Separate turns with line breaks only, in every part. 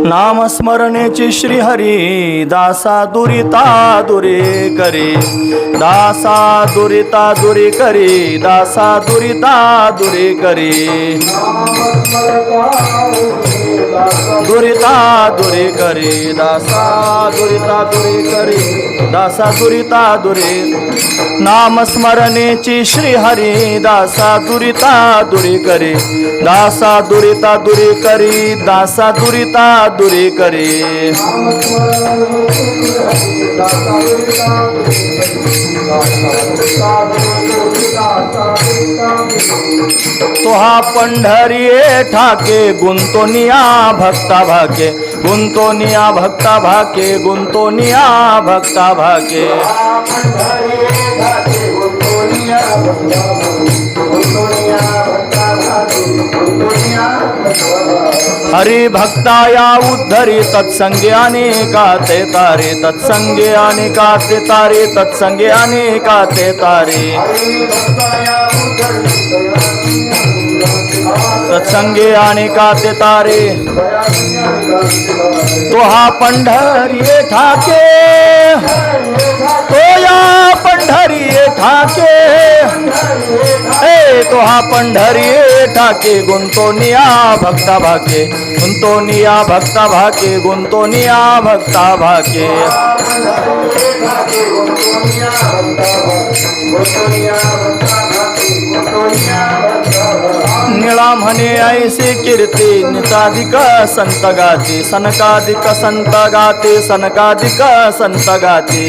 नामस्मरणेची श्री हरी दासा दुरिता दुरे करे, दासा दुरिता दुरे करे, दासा दुरिता दुरे करे, दुरिता दुरे करे, दासा दुरिता दुरे करे, दासा दुरिता दुरे. नामस्मरणेची श्री हरी दासा दुरिता दुरे करे, दासा दुरिता दुरे करे, दासा दुरिता दुरे करे. तो हा पंढरी ठाके गुंतोनिया भक्ता भाके, गुंतोनिया भक्ता भाके, गुंतोनिया भक्ता भाके. हरि भक्ताया उद्धरी तत्संगे अनेकाते तारे, तत्संगे अनेकाते तारे, तत्संगे अनेकाते तारे. तत्संगे अनेकाते तारे. तो हा पंढरी ठाके, तो या पंढरी ठाके, तो हा पंढरी ठाके गुंतोनिया भक्ता भाके, गुंतोनिया भक्ता भाके, गुंतोनिया भक्ता भाके. निळा म्हणे ऐसे कीर्ती निताधिक संत गाते, सनकाधिक संत गाते, सनकाधिक संत गाते.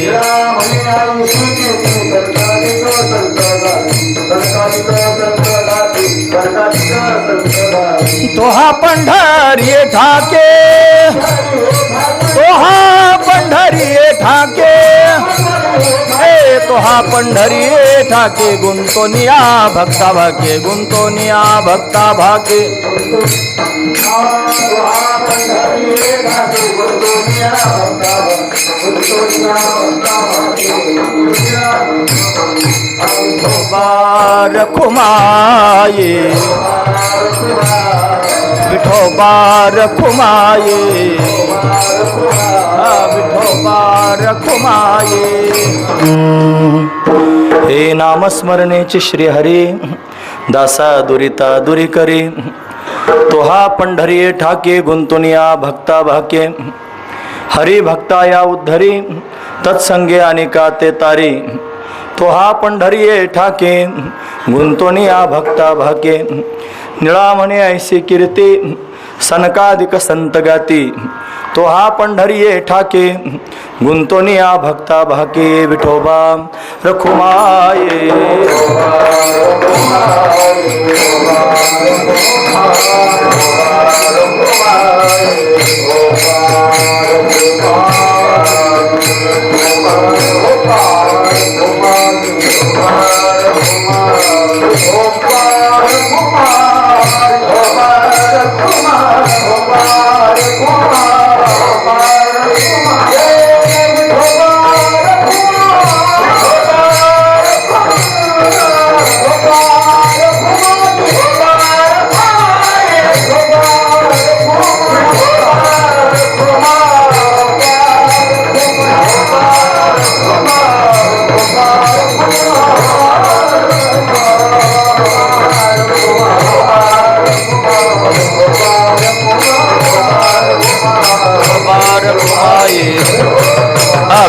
तो हा पंढरी ठाके, तो हा पंढरी ठाके, तो हा पंढरी ठाके गुंतोनिया भक्ता भाके, गुंतोनिया भक्ता भाके. रखुमाये विठोबा रखुमाये, विठोबा रखुमाये. हे नामस्मरणेचे श्री हरी दासा दुरिता दुरी करे. तो हा पंढरी ठाके गुंतुनिया भक्ता भाके. हरी भक्ताया उद्धरी तत्संगे अनेकाते तारी. तो हा पंढरी ठाके गुंतोनिया भक्ता भाके. निळा म्हणे ऐसी कीर्ती सनकाधिक संत गाती. तो हा पंढरी ठाके गुंतोनिया भक्ता भाके. विठोबा रखुमाये.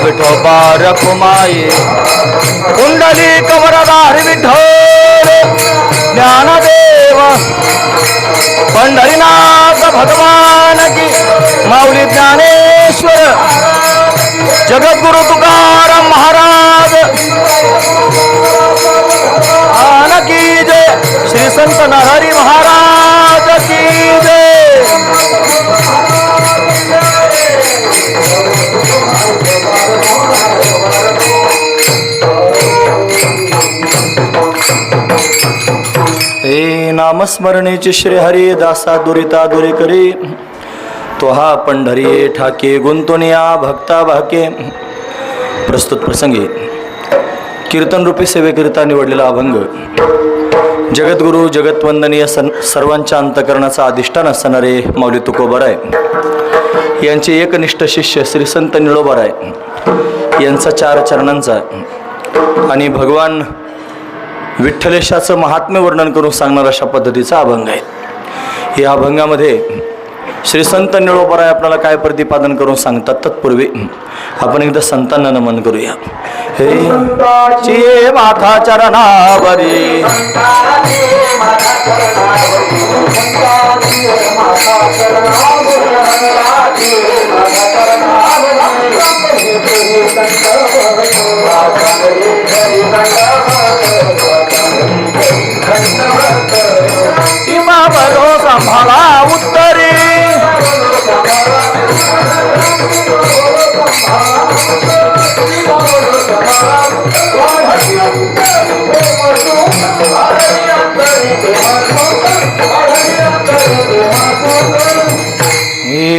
विठोबा रखुमाये. कुंडली कवरदार विठोर ज्ञानदेव पंढरीनाथ भगवान की. माऊली ज्ञानेश्वर जगद्गुरु तुकाराम महाराज आन की जय. श्री संत नरहरी महाराज की जय. हे नामस्मरणेचे श्री हरी दासा दुरिता दुरे करे. तो हा पंढरी ठाके गुंतोनिया भक्ता भाके. प्रस्तुत प्रसंगी कीर्तन रूपी सेवेकरिता निवडलेला अभंग जगद्गुरु जगतवंदनीय सर्वांच्या अंतकरणाचा अधिष्ठान असणारे माऊली तुकोबाराय यांचे एकनिष्ठ शिष्य श्री संत निळोबाराय यांचा 4 चरणांचा आणि भगवान विठ्ठलेशाचं महात्म्य वर्णन करून सांगणारा अशा पद्धतीचा अभंग आहे। या अभंगामध्ये श्री संत निळोबाराय आपल्याला काय प्रतिपादन करून सांगतात तत्पूर्वी आपण एकदा संतांना नमन करूया। हे माथा चरणावरी बरो सांभाळा उत्तरे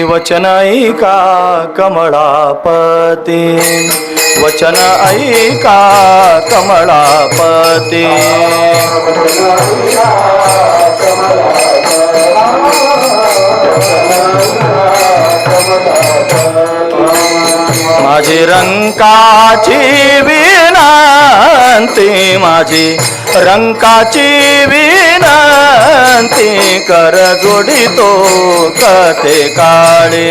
वचन ऐका कमळापती वचन ऐका कमळापती माझी रंकाची विनंती माझी रंकाची विनंती कर जोडितो कथे काळे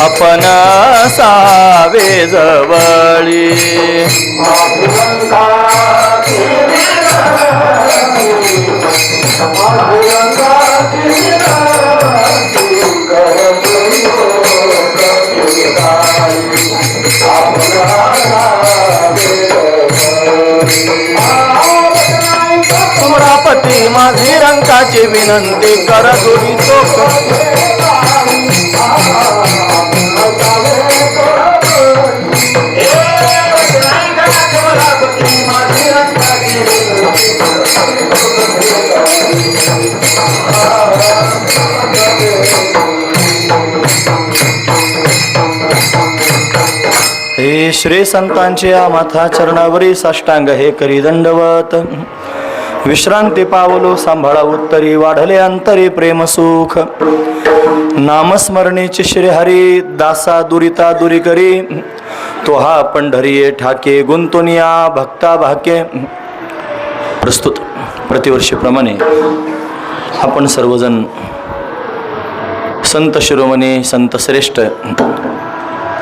आपण सावे जवळी कमळापती माझी रंकाची विनंती कर जोडितो हे श्री संतांचे माथा चरणावरी साष्टांग हे करी दंडवत विश्रांती पावलो सांभाळा उत्तरी वाढले अंतरी प्रेम सुख नामस्मरणेचे श्री हरी दासा दुरिता दुरी करी तो हा पंढरी ठाके गुंतुनिया भक्ता भाके। प्रस्तुत प्रतिवर्षीप्रमाणे आपण सर्वजण संत शिरोमणी संत श्रेष्ठ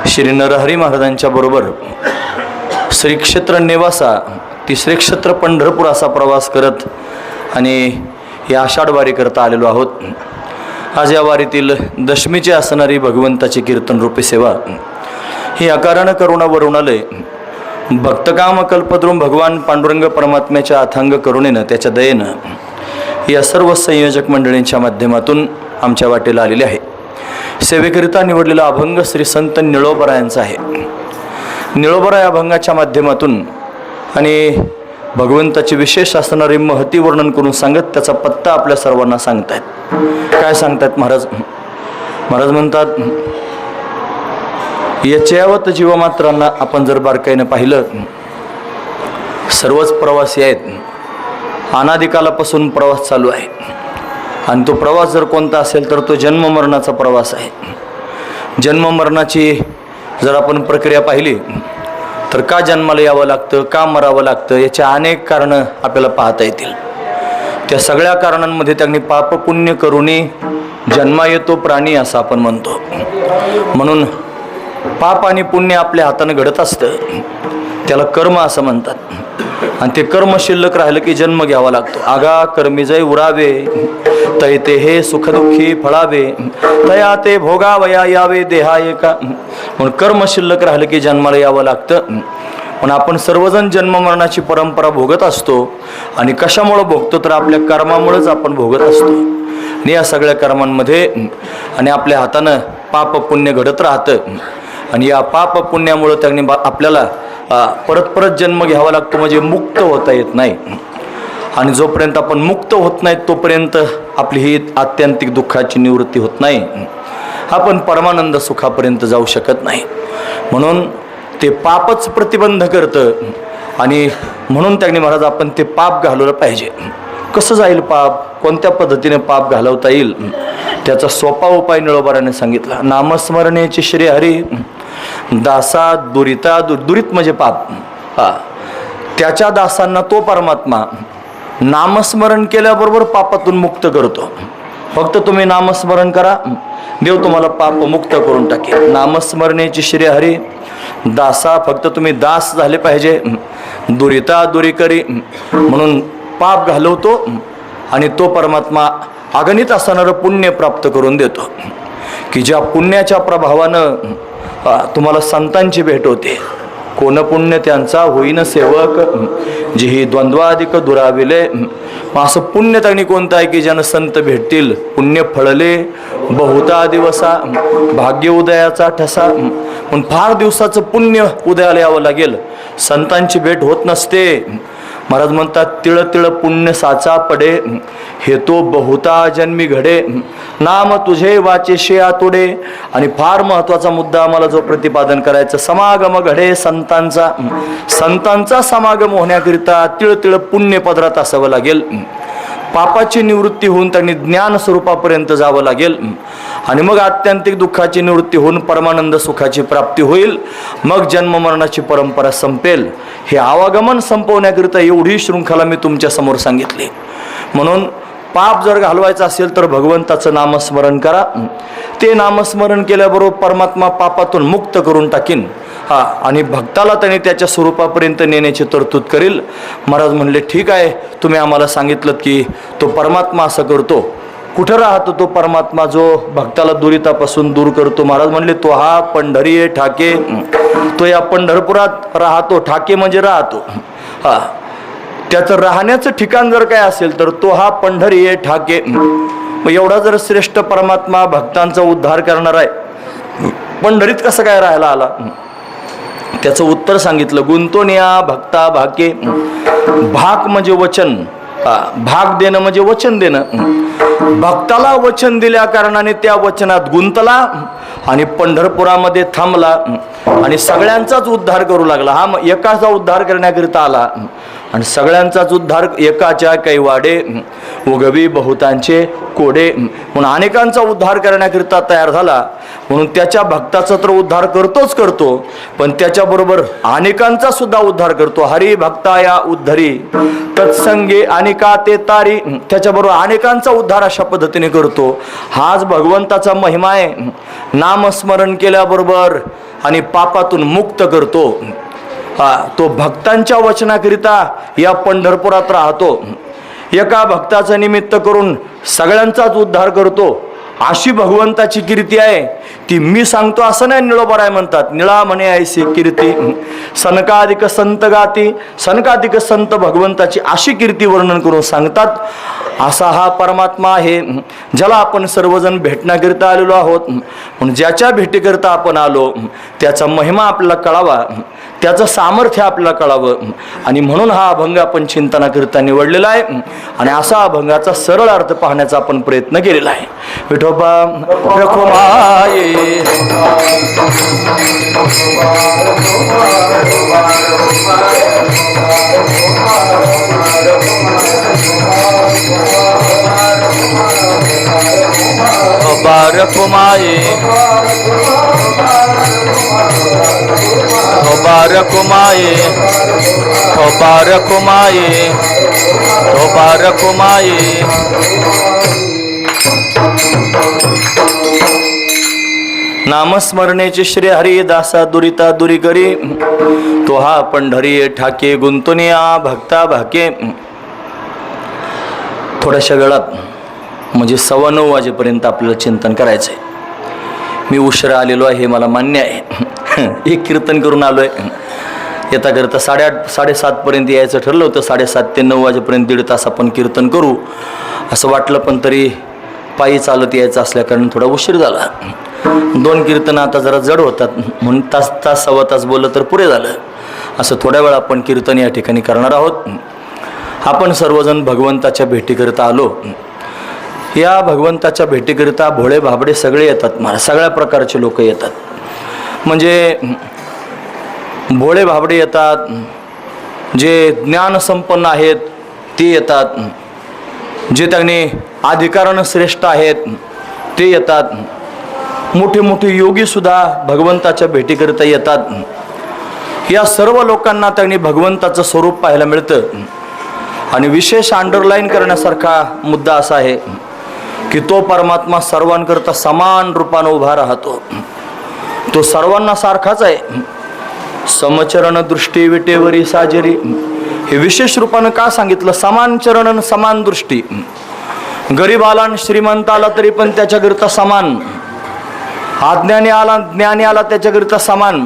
श्री नरहरी महाराजांच्या बरोबर श्री क्षेत्र नेवासा तिसरे क्षेत्र पंढरपूर असा प्रवास करत आणि या आषाढ वारी करता आलेलो आहोत। आज या वारीतील दशमीची असणारी भगवंताची कीर्तन रूपी सेवा ही अकारण करुणा वरुणालय भक्तकाम कल्पद्रुम भगवान पांडुरंग परमात्म्याच्या अथांग करुणेनं त्याच्या दयेनं या सर्व संयोजक मंडळींच्या माध्यमातून आमच्या वाटेला आलेले आहे। सेवेकरिता निवडलेला अभंग श्री संत निळोबारायांचा आहे। निळोबाराय अभंगाच्या माध्यमातून आणि भगवंताची विशेष असणारी महती वर्णन करून सांगत त्याचा पत्ता आपल्या सर्वांना सांगतायत। काय सांगतायत महाराज? महाराज म्हणतात याच्यावत जीवमात्रांना आपण जर बारकाईनं पाहिलं सर्वच प्रवासी आहेत। अनादिकालापासून प्रवास चालू आहे आणि तो प्रवास जर कोणता असेल तर तो जन्म मरणाचा प्रवास आहे। जन्म मरणाची जर आपण प्रक्रिया पाहिली तर का जन्माला यावं लागतं, का मरावं लागतं, याच्या अनेक कारणं आपल्याला पाहता येतील। त्या सगळ्या कारणांमध्ये त्यांनी पाप पुण्य करूनी जन्मा येतो प्राणी असं आपण म्हणतो। म्हणून पाप आणि पुण्य आपल्या हाताने घडत असतं, त्याला कर्म असं म्हणतात। आणि ते कर्म शिल्लक राहिलं की जन्म घ्यावा लागतो। आगा कर्मी जय उरावे तै ते हे सुखदुःखी फळावे तया ते भोगावया यावे देहाये का। म्हणून कर्म शिल्लक राहिलं की जन्माला यावं लागतं। पण आपण सर्वजण जन्म मरणाची परंपरा भोगत असतो आणि कशामुळे भोगतो तर आपल्या कर्मामुळेच आपण भोगत असतो। आणि या सगळ्या कर्मांमध्ये आणि आपल्या हातानं पाप पुण्य घडत राहतं आणि या पाप पुण्यामुळे त्यांनी आपल्याला परत परत जन्म घ्यावा लागतो, म्हणजे मुक्त होता येत नाही। आणि जोपर्यंत आपण मुक्त होत नाही तोपर्यंत आपली ही आत्यंतिक दुःखाची निवृत्ती होत नाही, आपण परमानंद सुखापर्यंत जाऊ शकत नाही। म्हणून ते पापच प्रतिबंध करतं आणि म्हणून त्यांनी महाराज आपण ते पाप घालवलं पाहिजे। कसं जाईल पाप, कोणत्या पद्धतीने पाप घालवता येईल, त्याचा सोपा उपाय निळोबाराने सांगितला. नामस्मरणेचे श्री हरी दासा दुरिता, दुरित म्हणजे पाप, त्याच्या दासांना तो परमात्मा नामस्मरण केल्याबरोबर पापातून मुक्त करतो. फक्त तुम्ही नामस्मरण करा, देव तुम्हाला पाप मुक्त करून टाकेल. नामस्मरणेचे श्री हरी दासा, फक्त तुम्ही दास झाले पाहिजे. दुरिता दुरी करी, म्हणून पाप घालवतो आणि तो परमात्मा अगणित असणारं पुण्य प्राप्त करून देतो, की ज्या पुण्याच्या प्रभावानं तुम्हाला संतांची भेट होते. कोण पुण्य त्यांचा होईन सेवक, जेही द्वंद्वाधिक दुराविले. असं पुण्य त्यांनी कोणतं आहे की ज्यानं संत भेटतील. पुण्य फळले बहुता दिवसा, भाग्य उदयाचा ठसा. पण फार दिवसाचं पुण्य उदयाला यावं लागेल, संतांची भेट होत नसते. महाराज म्हणतात तिळ तिळ पुण्य साचा पडे, हे तो बहुता जन्मी घडे. नाम तुझे वाचेशे आतुडे. आणि फार महत्वाचा मुद्दा आम्हाला जो प्रतिपादन करायचं, समागम घडे संतांचा. संतांचा समागम होण्याकरिता तिळ तिळ पुण्य पदरात असावं लागेल. पापाची निवृत्ती होऊन त्यांनी ज्ञान स्वरूपापर्यंत जावं लागेल. आणि मग आत्यंतिक दुःखाची निवृत्ती होऊन परमानंद सुखाची प्राप्ती होईल. मग जन्म मरणाची परंपरा संपेल. हे आवागमन संपवण्याकरिता एवढी शृंखला मी तुमच्या समोर सांगितली. म्हणून पाप जर घालवायचं असेल तर भगवंताचं नामस्मरण करा. ते नामस्मरण केल्याबरोबर परमात्मा पापातून मुक्त करून टाकीन. आणि भक्ताला त्याने त्याच्या स्वरूपापर्यंत नेण्याची तरतूद करेल. महाराज म्हणले ठीक आहे, तुम्ही आम्हाला सांगितलं की तो परमात्मा असं करतो. कुठं राहतो तो परमात्मा जो भक्ताला दुरितापासून दूर करतो? महाराज म्हणले तो हा पंढरी ठाके. तो या पंढरपुरात राहतो. ठाके म्हणजे राहतो. त्याचं राहण्याचं ठिकाण जर काय असेल तर तो हा पंढरी ठाके. मग एवढा जर श्रेष्ठ परमात्मा भक्तांचा उद्धार करणार आहे, पंढरीत कसं काय राहायला आला? त्याचं उत्तर सांगितलं. गुंतून या भक्ता भाके. भाक म्हणजे वचन, भाग देणं म्हणजे वचन देणं. भक्ताला वचन दिल्या कारणाने त्या वचनात गुंतला आणि पंढरपुरामध्ये थांबला आणि सगळ्यांचाच उद्धार करू लागला. हा एकाचा उद्धार करण्याकरिता आला आणि सगळ्यांचाच उद्धार. एकाच्या कैवाडे उगवी बहुतांचे कोडे. म्हणून अनेकांचा उद्धार करण्याकरिता तयार झाला. म्हणून त्याच्या भक्ताचा तर उद्धार करतोच करतो, पण त्याच्याबरोबर अनेकांचा सुद्धा उद्धार करतो. हरी भक्ता या उद्धरी तत्संगे अनेका ते तारी. त्याच्याबरोबर अनेकांचा उद्धार अशा पद्धतीने करतो. हाच भगवंताचा महिमा आहे. नामस्मरण केल्याबरोबर आणि पापातून मुक्त करतो. तो भक्तांच्या वचनाकरिता या पंढरपुरात राहतो. एका भक्ताचं निमित्त करून सगळ्यांचाच उद्धार करतो. अशी भगवंताची कीर्ती आहे. ती मी सांगतो असं नाही, निळोबाराय म्हणतात. निळा म्हणे ऐसी कीर्ती सनकाधिक संत गाती. सनकाधिक संत भगवंताची अशी कीर्ती वर्णन करून सांगतात. असा हा परमात्मा आहे ज्याला आपण सर्वजण भेटण्याकरिता आलेलो आहोत. म्हणून ज्याच्या भेटीकरिता आपण आलो त्याचा महिमा आपल्याला कळावा, त्याचं सामर्थ्य आपल्याला कळावं. आणि म्हणून हा अभंग आपण चिंतनाकरिता निवडलेला आहे. आणि असा अभंगाचा सरळ अर्थ पाहण्याचा आपण प्रयत्न केलेला आहे. विठोबा रखुमाये रखुमाये रखुमाये रखुमाये रखुमाये. नामस्मरणेचे श्री हरी दासा दुरिता दुरी करी. तो हा पंढरी ठाके गुंतून या भक्ता भाके. थोड्याशा वेळात म्हणजे 9:15 वाजेपर्यंत आपल्याला चिंतन करायचंय. मी उशिरा आलेलो आहे हे मला मान्य आहे. एक कीर्तन करून आलोय. येता करता 8:30 7:30 पर्यंत यायचं ठरलं होतं. 7:30 ते 9 वाजेपर्यंत 1.5 तास आपण कीर्तन करू असं वाटलं, पण तरी पायी चालत यायचं असल्याकारणे थोडा उशीर झाला. 2 कीर्तन आता जरा जड होतात म्हणून तास 1.25 तास बोललं तर पुरे झालं. असं थोड्या वेळ आपण कीर्तन या ठिकाणी करणार आहोत. आपण सर्वजण भगवंताच्या भेटीकरिता आलो. या भगवंताच्या भेटीकरिता भोळे भाबडे सगळे येतात. सगळ्या प्रकारचे लोक येतात. म्हणजे भोळे भाबडे येतात, जे ज्ञान संपन्न आहेत ते येतात, जे त्यांनी अधिकारानं श्रेष्ठ आहेत ते येतात, मोठे मोठे योगीसुद्धा भगवंताच्या भेटीकरिता येतात। या सर्व लोकांना त्यांनी भगवंताचं स्वरूप पाहायला मिळतं। आणि विशेष अंडरलाईन करण्यासारखा मुद्दा असा आहे की तो परमात्मा सर्वांकरता समान रूपानं उभा राहतो, तो सर्वांना सारखाच आहे। समचरण दृष्टी विटेवरी साजरी, हे विशेष रूपानं का सांगितलं? समान चरण समान दृष्टी, गरीब आला आणि श्रीमंत आला तरी पण त्याच्याकरिता समान, अज्ञानी आला ज्ञानी आला त्याच्याकरिता समान,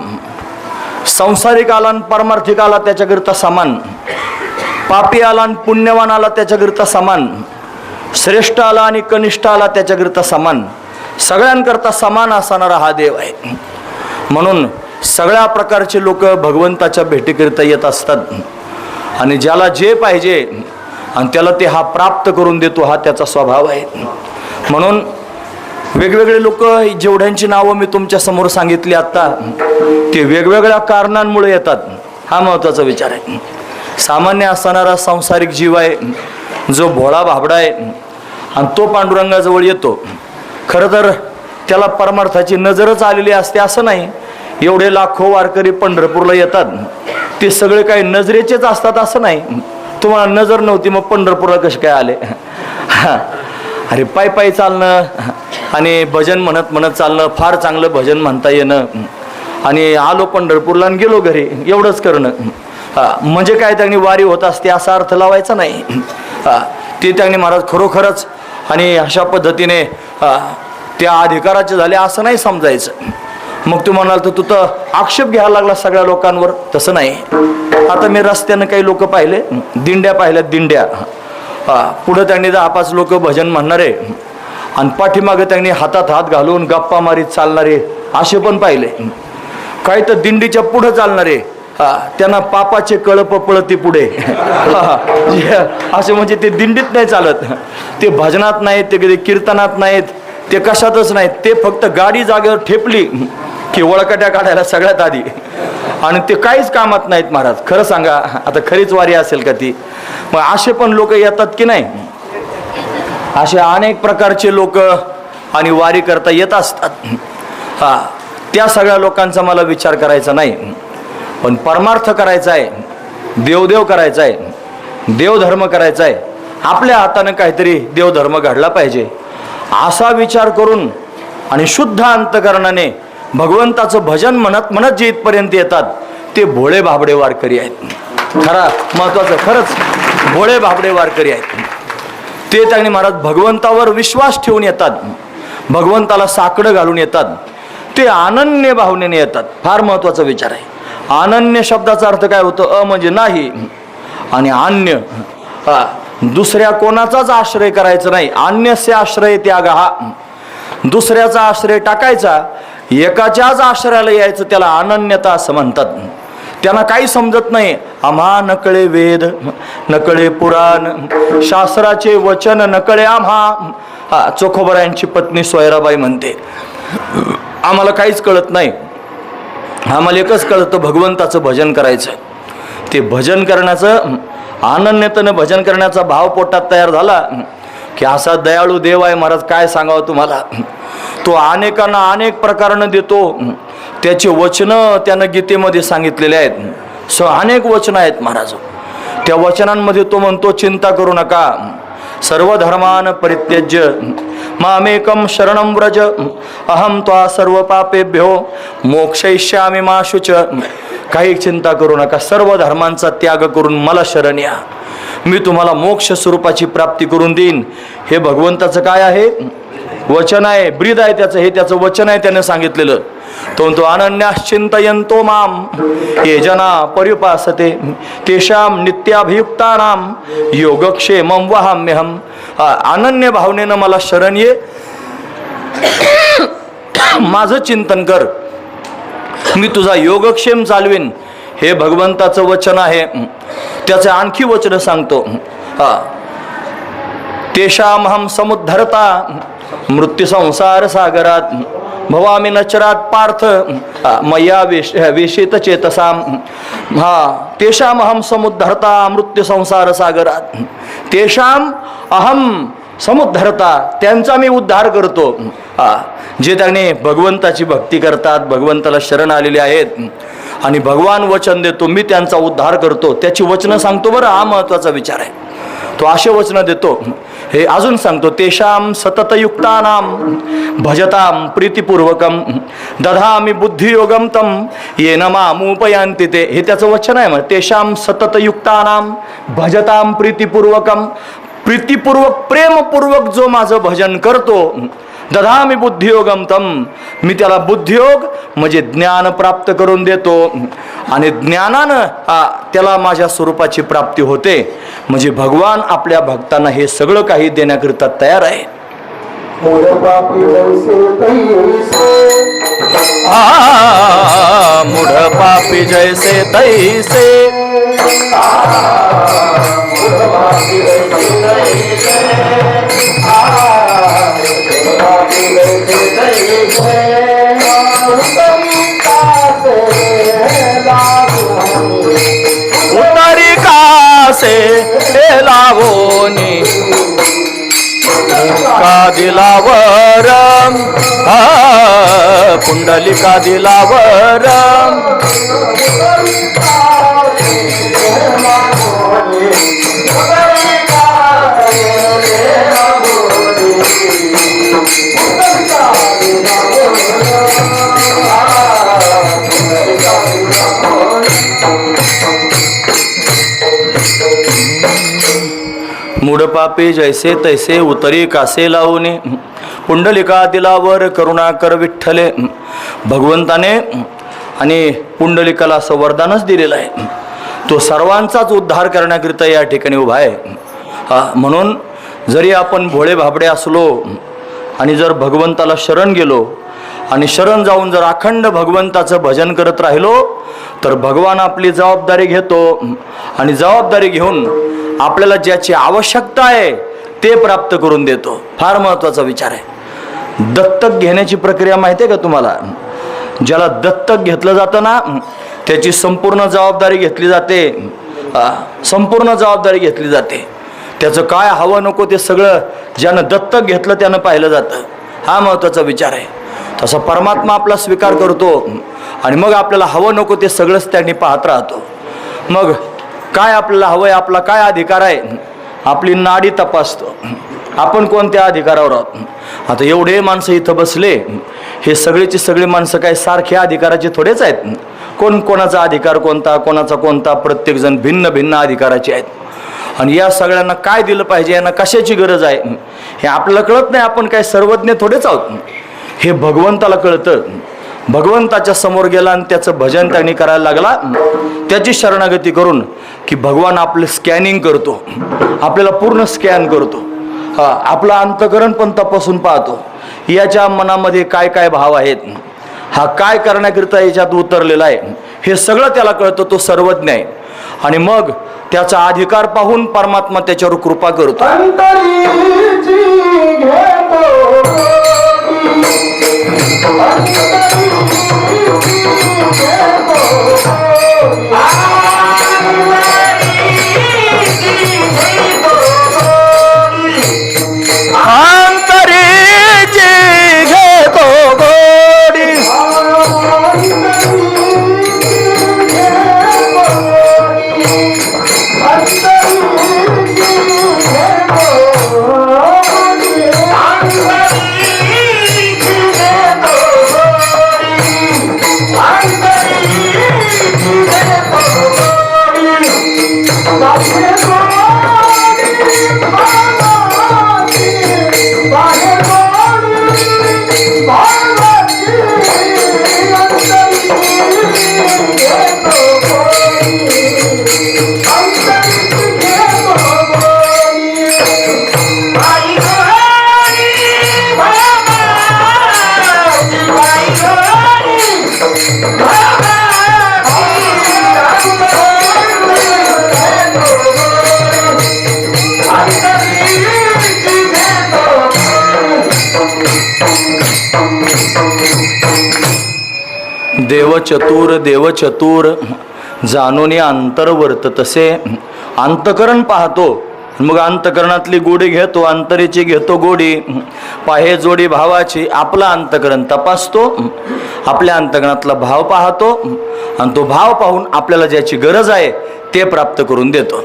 संसारिक आला आणि पारमार्थिक आला त्याच्याकरिता समान, पापी आला आणि पुण्यवान आला त्याच्याकरिता समान, श्रेष्ठ आला आणि कनिष्ठ आला त्याच्याकरिता समान, सगळ्यांकरता समान असणारा हा देव आहे। म्हणून सगळ्या प्रकारचे लोक भगवंताच्या भेटीकरिता येत असतात आणि ज्याला जे पाहिजे आणि त्याला ते हा प्राप्त करून देतो, हा त्याचा स्वभाव आहे। म्हणून वेगवेगळे लोक, जेवढ्यांची नावं मी तुमच्या समोर सांगितली आता, ते वेगवेगळ्या कारणांमुळे येतात, हा महत्त्वाचा विचार आहे। सामान्य असणारा सांसारिक जीव आहे, जो भोळा भाबडा आहे आणि तो पांडुरंगाजवळ येतो, खरं तर त्याला परमार्थाची नजरच आलेली असते असं नाही। एवढे लाखो वारकरी पंढरपूरला येतात, ते सगळे काही नजरेचेच असतात असं नाही। तुम्हाला नजर नव्हती मग पंढरपूरला कसे काय आले? अरे पायी पायी चालणं आणि भजन म्हणत म्हणत चालणं, फार चांगलं भजन म्हणता येणं आणि आलो पंढरपूरला आणि गेलो घरी, एवढंच करणं म्हणजे काय त्यांनी वारी होत असते असा अर्थ लावायचा नाही। ते त्यांनी महाराज खरोखरच आणि अशा पद्धतीने त्या अधिकाराचे झाले असं नाही समजायचं। मग तू म्हणाल तर तू तर आक्षेप घ्यायला लागला सगळ्या लोकांवर, तसं नाही। आता मी रस्त्यानं काही लोक पाहिले, दिंड्या पाहिल्यात, दिंड्या पुढं त्यांनी 10-5 लोक भजन म्हणणारे आणि पाठीमागे त्यांनी हातात हात घालून गप्पा मारीत चालणारे असे पण पाहिले। काही तर दिंडीच्या पुढं चालणारे, त्यांना पापाचे कळप पळती पुढे असे, म्हणजे ते दिंडीत नाही चालत, ते भजनात नाहीत, ते कधी कीर्तनात नाहीत, ते कशातच नाहीत, ते फक्त गाडी जागेवर ठेपली की वळकट्या काढायला सगळ्यात आधी, आणि ते काहीच कामात नाहीत महाराज। खरं सांगा, आता खरीच वारी असेल का ती? मग असे पण लोक येतात की नाही? असे अनेक प्रकारचे लोक आणि वारी करता येत असतात। त्या सगळ्या लोकांचा मला विचार करायचा नाही, पण परमार्थ करायचा आहे, देवदेव करायचा आहे, देवधर्म करायचा आहे, आपल्या हातानं काहीतरी देवधर्म घडला पाहिजे असा विचार करून आणि शुद्ध अंतकरणाने भगवंताचं भजन म्हणत म्हणत जे इथपर्यंत येतात ते भोळे भाबडे वारकरी आहेत। खरा महत्वाचं, खरंच भोळे भाबडे वारकरी आहेत ते। त्यांनी महाराज भगवंतावर विश्वास ठेवून येतात, भगवंताला साकडं घालून येतात, ते अनन्य भावनेने येतात। फार महत्वाचा विचार आहे। अनन्य शब्दाचा अर्थ काय होतो? म्हणजे नाही, आणि अन्य दुसऱ्या कोणाचाच आश्रय करायचा नाही। अन्यस्य आश्रय त्याग, हा दुसऱ्याचा आश्रय टाकायचा, एकाच्याच आश्रयाला यायचं, त्याला अनन्यता असं म्हणतात। त्यांना काही समजत नाही, आम्हा नकळे वेद नकळे पुराण, शास्त्राचे वचन नकळे आम्हा। चोखोबरायांची पत्नी सोयराबाई म्हणते, आम्हाला काहीच कळत नाही, आम्हाला एकच कळतं भगवंताचं भजन करायचं। ते भजन करण्याचं, अनन्यतेनं भजन करण्याचा भाव पोटात तयार झाला की असा दयाळू देव आहे महाराज, काय सांगावं तुम्हाला। तो अनेकांना अनेक प्रकारानं देतो, त्याचे वचनं त्यानं गीतेमध्ये सांगितलेले आहेत, अनेक वचनं आहेत महाराज। त्या वचनांमध्ये तो म्हणतो, चिंता करू नका, सर्व धर्मान परित्यज्य मामेकम शरणं व्रज, अहम त्वा सर्व पापेभ्यो मोक्षयिष्यामि मा शुच। काही चिंता करू नका, सर्व धर्मांचा त्याग करून मला शरण या, मी तुम्हाला मोक्ष स्वरूपाची प्राप्ती करून देईन। हे भगवंताचं काय आहे? वचन आहे, ब्रीद आहे त्याचं, हे त्याचं वचन आहे, त्याने सांगितलेलं। तो म्हणतो, अनन्याश्चिंतयन्तो माम ये जना पर्युपासते तेषां नित्याभियुक्तानां योगक्षेमं वहाम्यहम्। अनन्य भावनेनं मला शरण ये, माझं चिंतन कर, मी तुझा योगक्षेम चालवीन। हे भगवंताचं वचन आहे। त्याचे आणखी वचन सांगतो, तेषामहं समुद्धरता मृत्यू संसार सागरात भवामि नचरात पार्थ मया वेशित चेतसाम तेषाम अहम समुद्धरता मृत्यू संसार सागरात तेषाम अहम समुद्धरता त्यांचा मी उद्धार करतो जे त्याने भगवंताची भक्ती करतात, भगवंताला शरण आलेले आहेत आणि भगवान वचन देतो मी त्यांचा उद्धार करतो, त्याची वचनं सांगतो बरं. हा महत्वाचा विचार आहे. तो असे वचनं देतो. हे अजून सांगतो तेषाम सततयुक्तानाम भजताम प्रीतिपूर्वकम दधामि बुद्धियोगम तम येन मामुपयांति ते. हे त्याचं वचन आहे. मग तेषाम सततयुक्तानाम भजताम प्रीतिपूर्वकम, प्रीतिपूर्वक प्रेमपूर्वक जो माझं भजन करतो, दधामि बुद्धियोगम तम, मी त्याला बुद्धियोग म्हणजे ज्ञान प्राप्त करून देतो आणि ज्ञानानं त्याला माझ्या स्वरूपाची प्राप्ती होते. म्हणजे भगवान आपल्या भक्तांना हे सगळं काही देण्याकरिता तयार आहे. मूढ पापी जैसे तैसे उतरी कासे लावोनी का दिलावर पुंडलिका दिलावर मूढ पापी जैसे तैसे उतरी कासे लावून पुंडलिका दिलावर करुणा कर विठ्ठले. भगवंताने आणि पुंडलिकाला असं वरदानच दिलेलं आहे. तो सर्वांचाच उद्धार करण्याकरिता या ठिकाणी उभा आहे. म्हणून जरी आपण भोळे भाबडे असलो आणि जर भगवंताला शरण गेलो आणि शरण जाऊन जर अखंड भगवंताचं भजन करत राहिलो तर भगवान आपली जबाबदारी घेतो आणि जबाबदारी घेऊन आपल्याला ज्याची आवश्यकता आहे ते प्राप्त करून देतो. फार महत्त्वाचा विचार आहे. दत्तक घेण्याची प्रक्रिया माहिती आहे का तुम्हाला? ज्याला दत्तक घेतलं जातं ना त्याची संपूर्ण जबाबदारी घेतली जाते. संपूर्ण जबाबदारी घेतली जाते. त्याचं काय हवं नको ते सगळं ज्यानं दत्तक घेतलं त्यानं पाहिलं जातं. हा महत्त्वाचा विचार आहे. तसा परमात्मा आपला स्वीकार करतो आणि मग आपल्याला हवं नको ते सगळंच त्यांनी पाहत राहतो. मग काय आपल्याला हवं आहे, आपला काय अधिकार आहे, आपली नाडी तपासतो. आपण कोणत्या अधिकारावर आहोत. आता एवढे माणसं इथं बसले, हे सगळेची सगळी माणसं काय सारख्या अधिकाराचे थोडेच आहेत. कोण कोणाचा अधिकार कोणता, कोणाचा कोणता, प्रत्येकजण भिन्न भिन्न अधिकाराचे आहेत. आणि या सगळ्यांना काय दिलं पाहिजे, यांना कशाची गरज आहे हे आपल्याला कळत नाही. आपण काय सर्वज्ञ थोडेच आहोत. हे भगवंताला कळतं. भगवंताच्या समोर गेला आणि त्याचं भजन त्यांनी करायला लागला, त्याची शरणागती करून की भगवान आपलं स्कॅनिंग करतो, आपल्याला पूर्ण स्कॅन करतो. आपलं अंतकरण पण तपासून पाहतो. याच्या मनामध्ये काय काय भाव आहेत, हा काय करण्याकरिता याच्यात उतरलेला आहे, हे सगळं त्याला कळतं. तो सर्वज्ञ आहे. आणि मग त्याचा अधिकार पाहून परमात्मा त्याच्यावर कृपा करतो. देव चतुर जाणून अंतर वर्ततसे. अंतकरण पाहतो मग अंतकरणातली गोडी घेतो, अंतरेची घेतो गोडी. पाहे जोडी भावाची आपला अंतकरण तपासतो, आपल्या अंतकरणातला भाव पाहतो आणि तो भाव पाहून आपल्याला ज्याची गरज आहे ते प्राप्त करून देतो.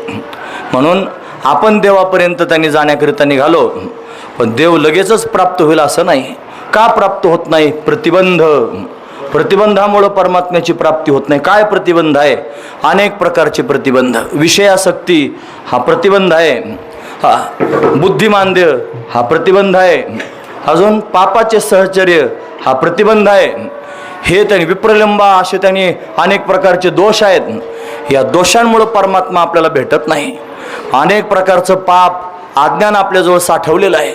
म्हणून आपण देवापर्यंत त्यांनी जाण्याकरिता निघालो, पण देव लगेचच प्राप्त होईल असं नाही. का प्राप्त होत नाही? प्रतिबंधामुळं परमात्म्याची प्राप्ती होत नाही. काय प्रतिबंध आहे? अनेक प्रकारचे प्रतिबंध. विषयासक्ती हा प्रतिबंध आहे, हा बुद्धिमांद्य हा प्रतिबंध आहे, अजून पापाचे सहचर्य हा प्रतिबंध आहे. हे त्यांनी विप्रलंबा असे त्यांनी अनेक प्रकारचे दोष आहेत. या दोषांमुळं परमात्मा आपल्याला भेटत नाही. अनेक प्रकारचं पाप अज्ञान आपल्याजवळ साठवलेलं आहे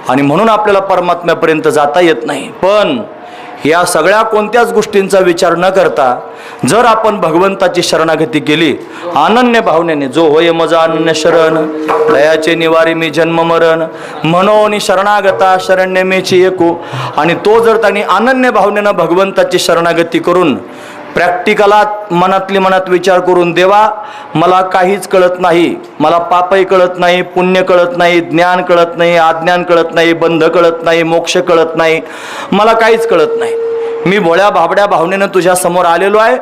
आणि म्हणून आपल्याला परमात्म्यापर्यंत जाता येत नाही. पण या सगळ्या कोणत्याच गोष्टींचा विचार न करता जर आपण भगवंताची शरणागती केली अनन्य भावनेने, जो होय मजा अनन्य शरण दयाचे निवारी मी जन्म मरण म्हणून शरणागता शरण्य मेची एकू, आणि तो जर त्यांनी अनन्य भावनेनं भगवंताची शरणागती करून प्रॅक्टिकलात मनात विचार करून, देवा मला काहीच कळत नाही, मला पापही कळत नाही, पुण्य कळत नाही, ज्ञान कळत नाही, अज्ञान कळत नाही, बंध कळत नाही, मोक्ष कळत नाही, मला काहीच कळत नाही, मी भोळ्या भाबड्या भावनेनं तुझ्या समोर आलेलो आहे,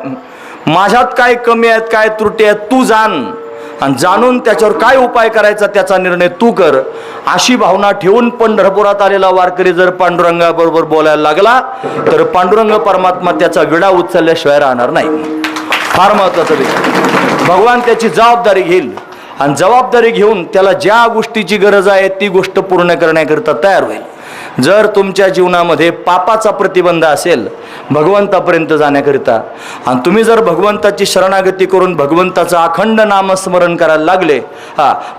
माझ्यात काय कमी आहेत, काय त्रुटी आहेत तू जाण, आणि जाणून त्याच्यावर काय उपाय करायचा त्याचा निर्णय तू कर, अशी भावना ठेवून पंढरपुरात आलेला वारकरी जर पांडुरंगाबरोबर बोलायला लागला तर पांडुरंग परमात्मा त्याचा विडा उचलल्याशिवाय राहणार नाही. फार महत्वाचं विषय. भगवान त्याची जबाबदारी घेईल आणि जबाबदारी घेऊन त्याला ज्या गोष्टीची गरज आहे ती गोष्ट पूर्ण करण्याकरिता तयार होईल. जर तुमच्या जीवनामध्ये पापाचा प्रतिबंध असेल भगवंतापर्यंत जाण्याकरिता, आणि तुम्ही जर भगवंताची शरणागती करून भगवंताचं अखंड नामस्मरण करायला लागले,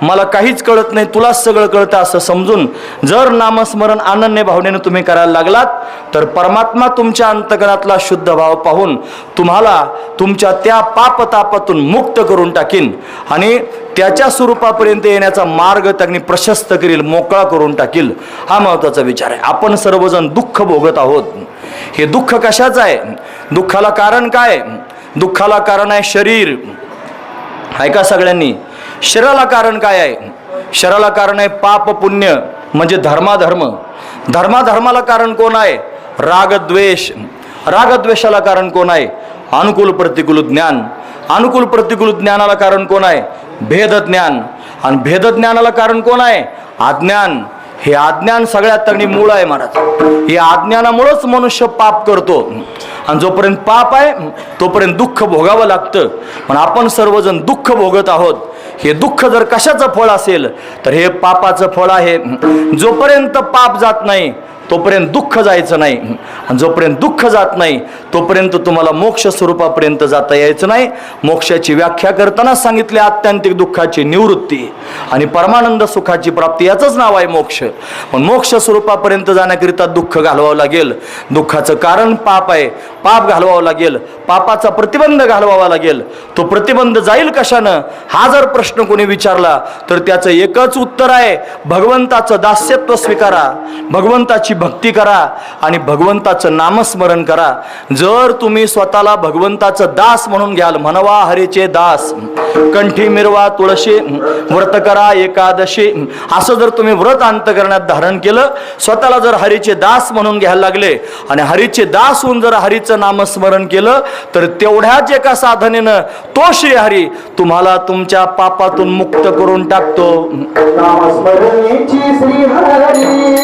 मला काहीच कळत नाही तुलाच सगळं कळतं असं समजून जर नामस्मरण अनन्य भावनेनं तुम्ही करायला लागलात तर परमात्मा तुमच्या अंतकरणातला शुद्ध भाव पाहून तुम्हाला तुमच्या त्या पापतापातून मुक्त करून टाकीन आणि त्याच्या स्वरूपापर्यंत येण्याचा मार्ग त्यांनी प्रशस्त करील, मोकळा करून टाकील. हा महत्वाचा विचार आहे. आपण सर्वजण दुःख भोगत आहोत. हे दुःख कशाचं आहे? दुःखाला कारण काय? दुःखाला कारण आहे शरीर. ऐका सगळ्यांनी, शरीराला कारण काय आहे? शरीराला कारण आहे पाप पुण्य म्हणजे धर्माधर्म. धर्माधर्माला कारण कोण आहे? रागद्वेष. रागद्वेषाला कारण कोण आहे? अनुकूल प्रतिकूल ज्ञान. अनुकूल प्रतिकूल ज्ञानाला कारण कोण आहे? भेद ज्ञान. आणि भेद ज्ञानाला कारण कोण आहे? अज्ञान. हे अज्ञान सगळ्यात तगडी मूळ आहे महाराज. या अज्ञानामुळेच मनुष्य पाप करतो आणि जोपर्यंत पाप आहे तोपर्यंत दुःख भोगावं लागतं. पण आपण सर्वजण दुःख भोगत आहोत. हे दुःख जर कशाचं फळ असेल तर हे पापाचं फळ आहे. जोपर्यंत पाप जात नाही तोपर्यंत दुःख जायचं नाही, आणि जोपर्यंत दुःख जात नाही तोपर्यंत तुम्हाला मोक्ष स्वरूपापर्यंत जाता यायचं नाही. मोक्षाची व्याख्या करताना सांगितले आत्यंतिक दुःखाची निवृत्ती आणि परमानंद सुखाची प्राप्ती, याचंच नाव आहे मोक्ष. पण मोक्ष स्वरूपापर्यंत जाण्याकरिता दुःख घालवावं लागेल. दुःखाचं कारण पाप आहे, पाप घालवावं लागेल, पापाचा प्रतिबंध घालवावा लागेल. तो प्रतिबंध जाईल कशानं हा जर प्रश्न कोणी विचारला तर त्याचं एकच उत्तर आहे, भगवंताचं दास्यत्व स्वीकारा, भगवंताची भक्ती करा आणि भगवंताचं नामस्मरण करा. जर तुम्ही स्वतःला भगवंताचं दास म्हणून घ्याल, म्हणवा हरीचे दास, कंठी मिरवा तुळशी, व्रत करा एकादशी, असं जर तुम्ही व्रत अंतकरणात धारण केलं, स्वतःला जर हरीचे दास म्हणून घ्यायला लागले आणि हरीचे दास होऊन जर हरीचं नामस्मरण केलं तर तेवढ्याच एका साधनेनं तो श्री हरी तुम्हाला तुमच्या पापातून मुक्त करून टाकतो. नामस्मरणेची श्री हरी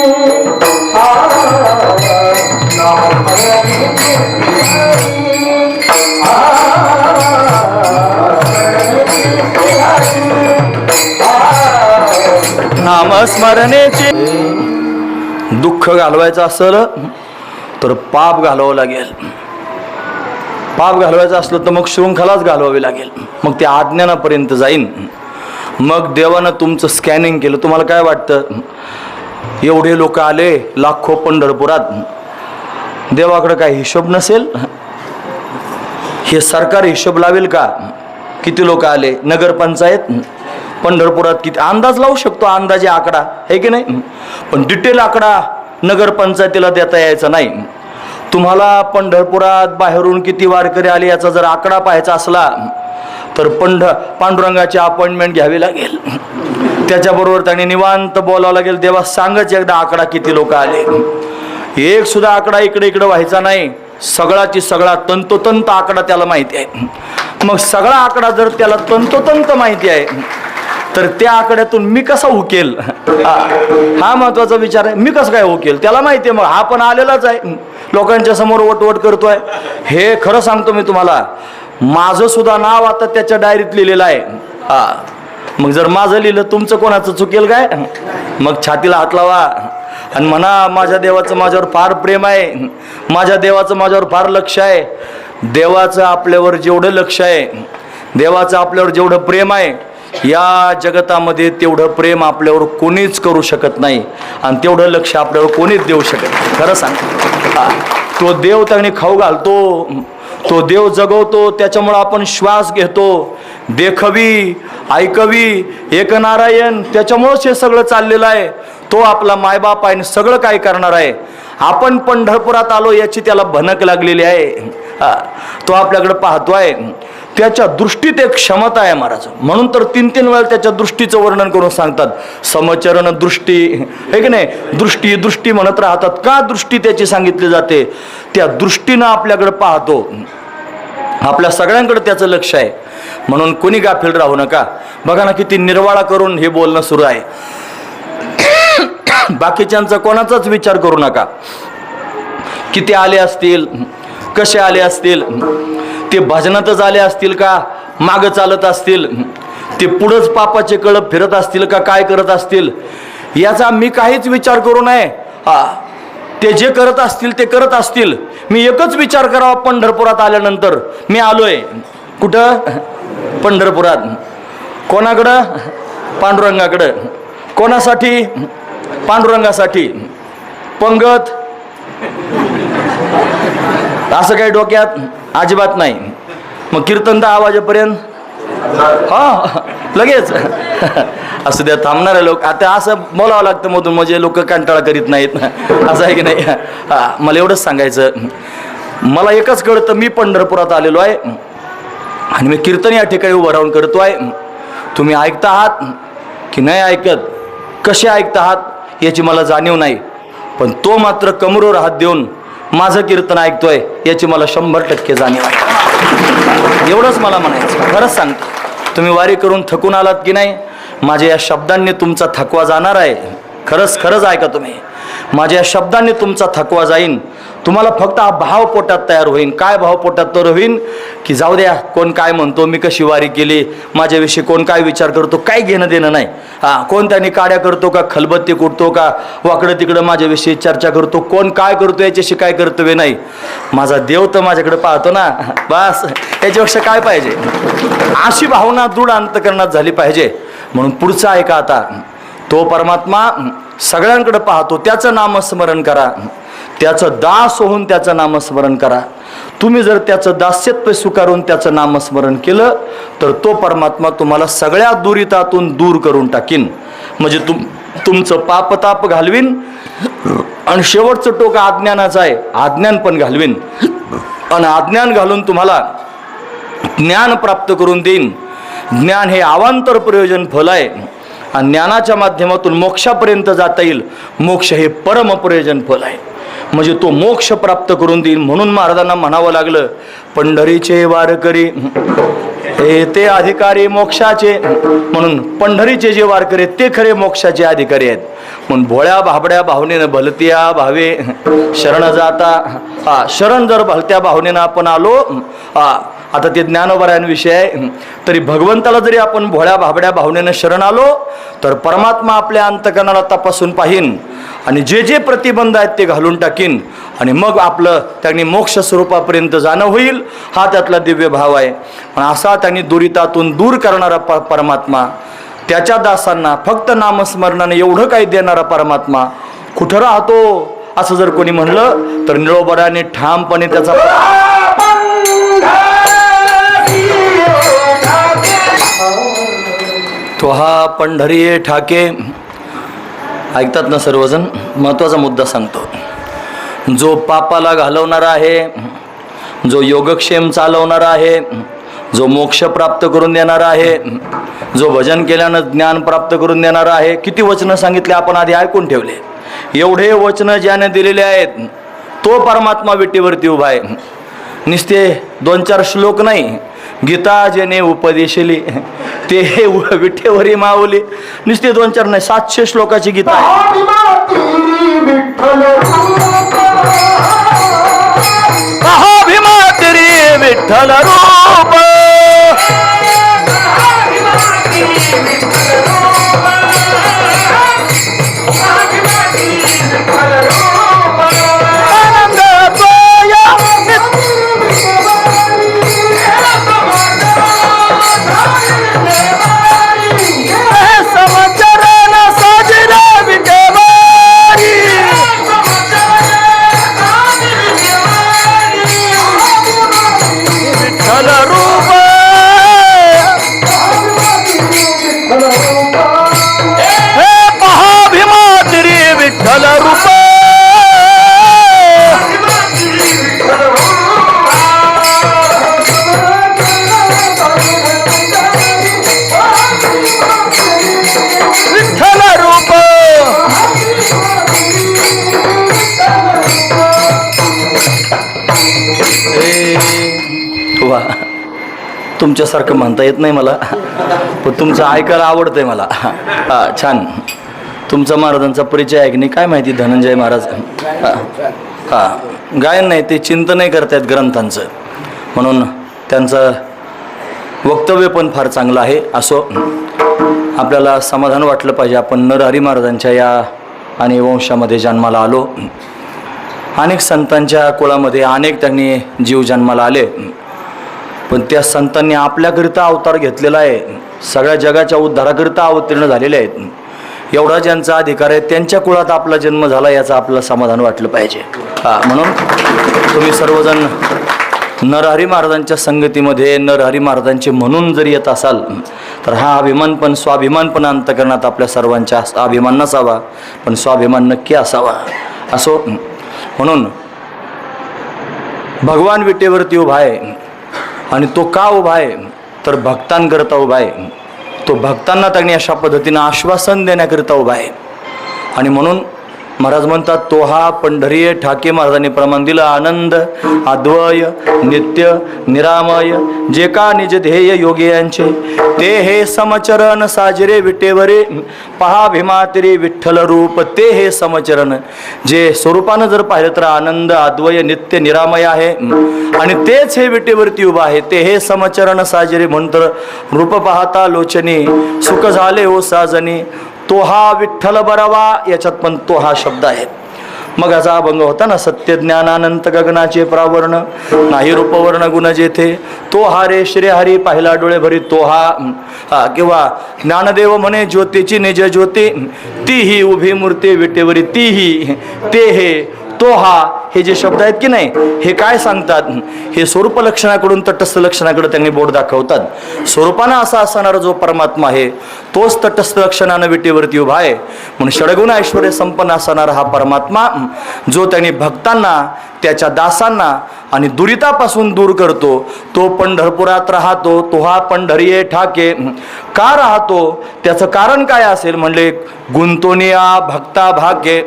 नामस्मरणेचे. दुःख घालवायचं असेल तर पाप घालवावं लागेल. पाप घालवायचं असलं तर मग शृंखलाच घालवावी लागेल. मग ते अज्ञानापर्यंत जाईन. मग देवानं तुमचं स्कॅनिंग केलं. तुम्हाला काय वाटतं? एवढे लोक आले लाखो पंढरपुरात, देवाकडे काय हिशोब नसेल? हे सरकार हिशोब लावेल का? किती लोक आले? नगरपंचायत पंढरपुरात किती? अंदाज लावू शकतो, अंदाजे आकडा आहे की नाही, पण डिटेल आकडा नगरपंचायतीला देता यायचा नाही. तुम्हाला पंढरपुरात बाहेरून किती वारकरी आले याचा जर आकडा पाहायचा असला तर पांडुरंगाची अपॉइंटमेंट घ्यावी लागेल. त्याच्याबरोबर त्यांनी निवांत बोलावं लागेल, देवा सांगच एकदा आकडा किती लोक आले. एक सुद्धा आकडा इकडे इकडे व्हायचा नाही. सगळाची सगळा तंतोतंत आकडा त्याला माहिती आहे. मग सगळा आकडा जर त्याला तंतोतंत माहिती आहे तर त्या आकड्यातून मी कसा उकेल, हा महत्वाचा विचार आहे. मी कसं काय उकेल, त्याला माहिती आहे. मग हा पण आलेलाच आहे, लोकांच्या समोर वटवट करतोय. हे खरं सांगतो मी तुम्हाला, माझं सुद्धा नाव आता त्याच्या डायरीत लिहिलेलं आहे. मग जर माझं लिहिलं तुमचं कोणाचं चुकेल काय? मग छातीला हात लावा आणि म्हणा, माझ्या देवाचं माझ्यावर फार प्रेम आहे, माझ्या देवाचं माझ्यावर फार लक्ष आहे. देवाचं आपल्यावर जेवढं लक्ष आहे, देवाचं आपल्यावर जेवढं प्रेम आहे, या जगतामध्ये तेवढं प्रेम आपल्यावर कोणीच करू शकत नाही आणि तेवढं लक्ष आपल्यावर कोणीच देऊ शकत नाही. खरं सांग, तो देव त्याने खाऊ घालतो, तो देव जगवतो, त्याच्यामुळं आपण श्वास घेतो. देखवी ऐकवी एक नारायण, त्याच्यामुळंच हे सगळं चाललेलं आहे. तो आपला मायबाप आहे, सगळं काय करणार आहे. आपण पंढरपुरात आलो याची त्याला भनक लागलेली आहे. तो आपल्याकडे पाहतोय, त्याच्या दृष्टीत एक क्षमता आहे महाराज. म्हणून तर 3-3 वेळा त्याच्या दृष्टीचं वर्णन करून सांगतात. समचरण दृष्टी, हे की नाही, दृष्टी दृष्टी म्हणत राहतात. का दृष्टी त्याची सांगितली जाते? त्या दृष्टीनं आपल्याकडे पाहतो, आपल्या सगळ्यांकडे त्याचं लक्ष आहे. म्हणून कोणी गाफील राहू नका. बघा ना, किती निर्वाळा करून हे बोलणं सुरू आहे. बाकीच्यांचा कोणाचाच विचार करू नका. किती आले असतील, कसे आले असतील, ते भजनातच आले असतील का, मागं चालत असतील, ते पुढंच पापाचे कळप फिरत असतील का, काय करत असतील, याचा मी काहीच विचार करू नये. ते जे करत असतील ते करत असतील. मी एकच विचार करावा, पंढरपुरात आल्यानंतर मी आलोय कुठं? पंढरपुरात. कोणाकडं? पांडुरंगाकडं. कोणासाठी? पांडुरंगासाठी. पंगत असं काही डोक्यात अजिबात नाही. मग कीर्तन 10 वाजेपर्यंत, लगेच असू द्या, थांबणारे लोक. आता असं बोलावं लागतं मधून, म्हणजे लोक कंटाळा करीत नाहीत, असं आहे की नाही. मला एवढंच सांगायचं, मला एकच कळतं, मी पंढरपुरात आलेलो आहे आणि मी कीर्तन या ठिकाणी उभं राहून करतो आहे. तुम्ही ऐकता आहात की नाही ऐकत, कसे ऐकता आहात याची मला जाणीव नाही, पण तो मात्र कमरेवर हात देऊन माझं कीर्तन ऐकतोय याची मला 100% जाणीव आहे. एवढंच मला म्हणायचं. खरंच सांगतो, तुम्ही वारी करून थकून आलात की नाही, माझ्या या शब्दांनी तुमचा थकवा जाणार आहे. खरंच ऐका तुम्ही, माझ्या या शब्दांनी तुमचा थकवा जाईन. तुम्हाला फक्त हा भाव पोटात तयार होईल. काय भाव पोटात तर होईल की जाऊ द्या, कोण काय म्हणतो, मी कशी वारी केली, माझ्याविषयी कोण काय विचार करतो, काय घेणं देणं नाही. कोण त्यांनी काड्या करतो का, खलबत्ती कुटतो का, वाकडं तिकडं माझ्याविषयी चर्चा करतो, कोण काय करतो याच्याशी काय कर्तव्य नाही. माझा देव तर माझ्याकडे पाहतो ना, बस याच्यापेक्षा काय पाहिजे. अशी भावना दृढ अंतकरणात झाली पाहिजे. म्हणून पुढचं ऐका आता. तो परमात्मा सगळ्यांकडे पाहतो, त्याचं नामस्मरण करा, त्याचं दास होऊन त्याचं नामस्मरण करा. तुम्ही जर त्याचं दास्यत्व स्वीकारून त्याचं नामस्मरण केलं तर तो परमात्मा तुम्हाला सगळ्या दुरितातून दूर करून टाकीन. म्हणजे तुमचं पापताप घालवीन आणि शेवटचं टोक अज्ञानाचं आहे, अज्ञान पण घालवीन आणि अज्ञान घालून तुम्हाला ज्ञान प्राप्त करून देईन. ज्ञान हे अवांतर प्रयोजन फल आहे आणि ज्ञानाच्या माध्यमातून मोक्षापर्यंत जाता येईल. मोक्ष हे परम प्रयोजन फल आहे. म्हणजे तो मोक्ष प्राप्त करून देईल. म्हणून महाराजांना म्हणावं लागलं, पंढरीचे वारकरी हे ते अधिकारी मोक्षाचे. म्हणून पंढरीचे जे वारकरी ते खरे मोक्षाचे अधिकारी आहेत. म्हणून भोळ्या भाबड्या भावनेनं भलत्या भावे शरण जाता. शरण जर भलत्या भावनेनं आपण आलो, आता ते ज्ञानोबरायांविषयी आहे, तरी भगवंताला जरी आपण भोळ्या भाबड्या भावनेनं शरण आलो तर परमात्मा आपल्या अंतकरणाला तपासून पाहीन आणि जे जे प्रतिबंध आहेत ते घालून टाकीन आणि मग आपलं त्यांनी मोक्ष स्वरूपापर्यंत जाणं होईल. हा त्यातला दिव्य भाव आहे. पण असा त्यांनी दुरितातून दूर करणारा परमात्मा, त्याच्या दासांना फक्त नामस्मरणाने एवढं काही देणारा परमात्मा कुठं राहतो असं जर कोणी म्हणलं तर निळोबराने ठामपणे त्याचा तो हा पंढरी ठाके. ऐकतात ना सर्वजण? महत्वाचा मुद्दा सांगतो. जो पापाला घालवणारा आहे, जो योगक्षेम चालवणारा आहे, जो मोक्ष प्राप्त करून देणारा आहे, जो भजन केल्यानं ज्ञान प्राप्त करून देणारा आहे. किती वचनं सांगितले आपण आधी ऐकून ठेवले. एवढे वचनं ज्याने दिलेले आहेत तो परमात्मा विटेवरती उभा आहे. नुसते 2-4 श्लोक नाही, गीता जेने उपदेशली ते विठेवरी माऊली. नुसते 2-4 नाही, 700 श्लोकाची गीता आहे. भीमा तेरी विठ्ठल रूप, तुमच्यासारखं म्हणता येत नाही मला, पण तुमचं ऐकायला आवडतंय मला. हा, छान. तुमचा महाराजांचा परिचय आहे की नाही काय माहिती. धनंजय महाराज हा गायन नाही, ते चिंतनही करतायत ग्रंथांचं, म्हणून त्यांचं वक्तव्य पण फार चांगलं आहे. असो, आपल्याला समाधान वाटलं पाहिजे. आपण नरहरी महाराजांच्या या आणि वंशामध्ये जन्माला आलो. अनेक संतांच्या कुळामध्ये अनेक त्यांनी जीव जन्माला आले, पण त्या संतांनी आपल्याकरिता अवतार घेतलेला आहे. सगळ्या जगाच्या उद्धाराकरिता अवतीर्ण झालेले आहेत. एवढा ज्यांचा अधिकार आहे त्यांच्या कुळात आपला जन्म झाला याचं आपलं समाधान वाटलं पाहिजे. म्हणून तुम्ही सर्वजण नरहरी महाराजांच्या संगतीमध्ये नरहरी महाराजांचे म्हणून जर येत असाल तर हा अभिमान पण स्वाभिमान पण अंतःकरणात आपल्या सर्वांच्या अभिमान नसावा, पण स्वाभिमान नक्की असावा. असो, म्हणून भगवान विटेवरती उभा आहे. आणि तो का उभा आहे तर भक्तांकरता उभा आहे. तो भक्तांना त्यांनी अशा पद्धतीनं आश्वासन देण्याकरिता उभा आहे. आणि म्हणून महाराज म्हणतात, तो हा पंढरी ठाके महाराजांनी प्रमाण दिलं. आनंद अद्वय नित्य निरामय जे का निज ध्येय योगी यांचे, ते हे समचरण साजरे विटेवरे पहा भीमा तेरी विठ्ठल रूप. ते हे समचरण जे स्वरूपानं जर पाहिलं तर आनंद अद्वय नित्य निरामय आहे, आणि तेच हे विटेवरती उभा आहे. ते हे समचरण साजरे म्हणतर रूप पाहता लोचनी सुख झाले ओ साजनी. तो हा विठ्ठल बरावा, याच्यात पण तो हा शब्द आहे. मग याचा अभंग होता ना, सत्य ज्ञानानंत गगनाचे प्रावर्ण नाही रूपवर्ण गुण जेथे. तो हा रे श्री हरी पाहिला डोळे भरी. तो हा किंवा ज्ञानदेव म्हणे ज्योतीची निज ज्योती, ती ही उभी मूर्ती विटेवरी. ती ही ते हे तो हा, हे जे शब्द आहेत की नाही, हे काय सांगतात? हे स्वरूप लक्षणाकडून तटस्थ लक्षणाकडे त्यांनी बोट दाखवतात. स्वरूपानं असा असणारा जो परमात्मा आहे तोच तटस्थ लक्षणानं विटेवरती उभा आहे. म्हणून षडगुण ऐश्वर्य संपन्न असणारा हा परमात्मा जो त्यांनी भक्तांना त्याच्या दासांना आणि दुरितापासून दूर करतो, तो पंढरपुरात राहतो. तो हा पंढरी ठाके का राहतो, त्याचं कारण काय असेल म्हणले, गुंतोनिया भक्ता भागे.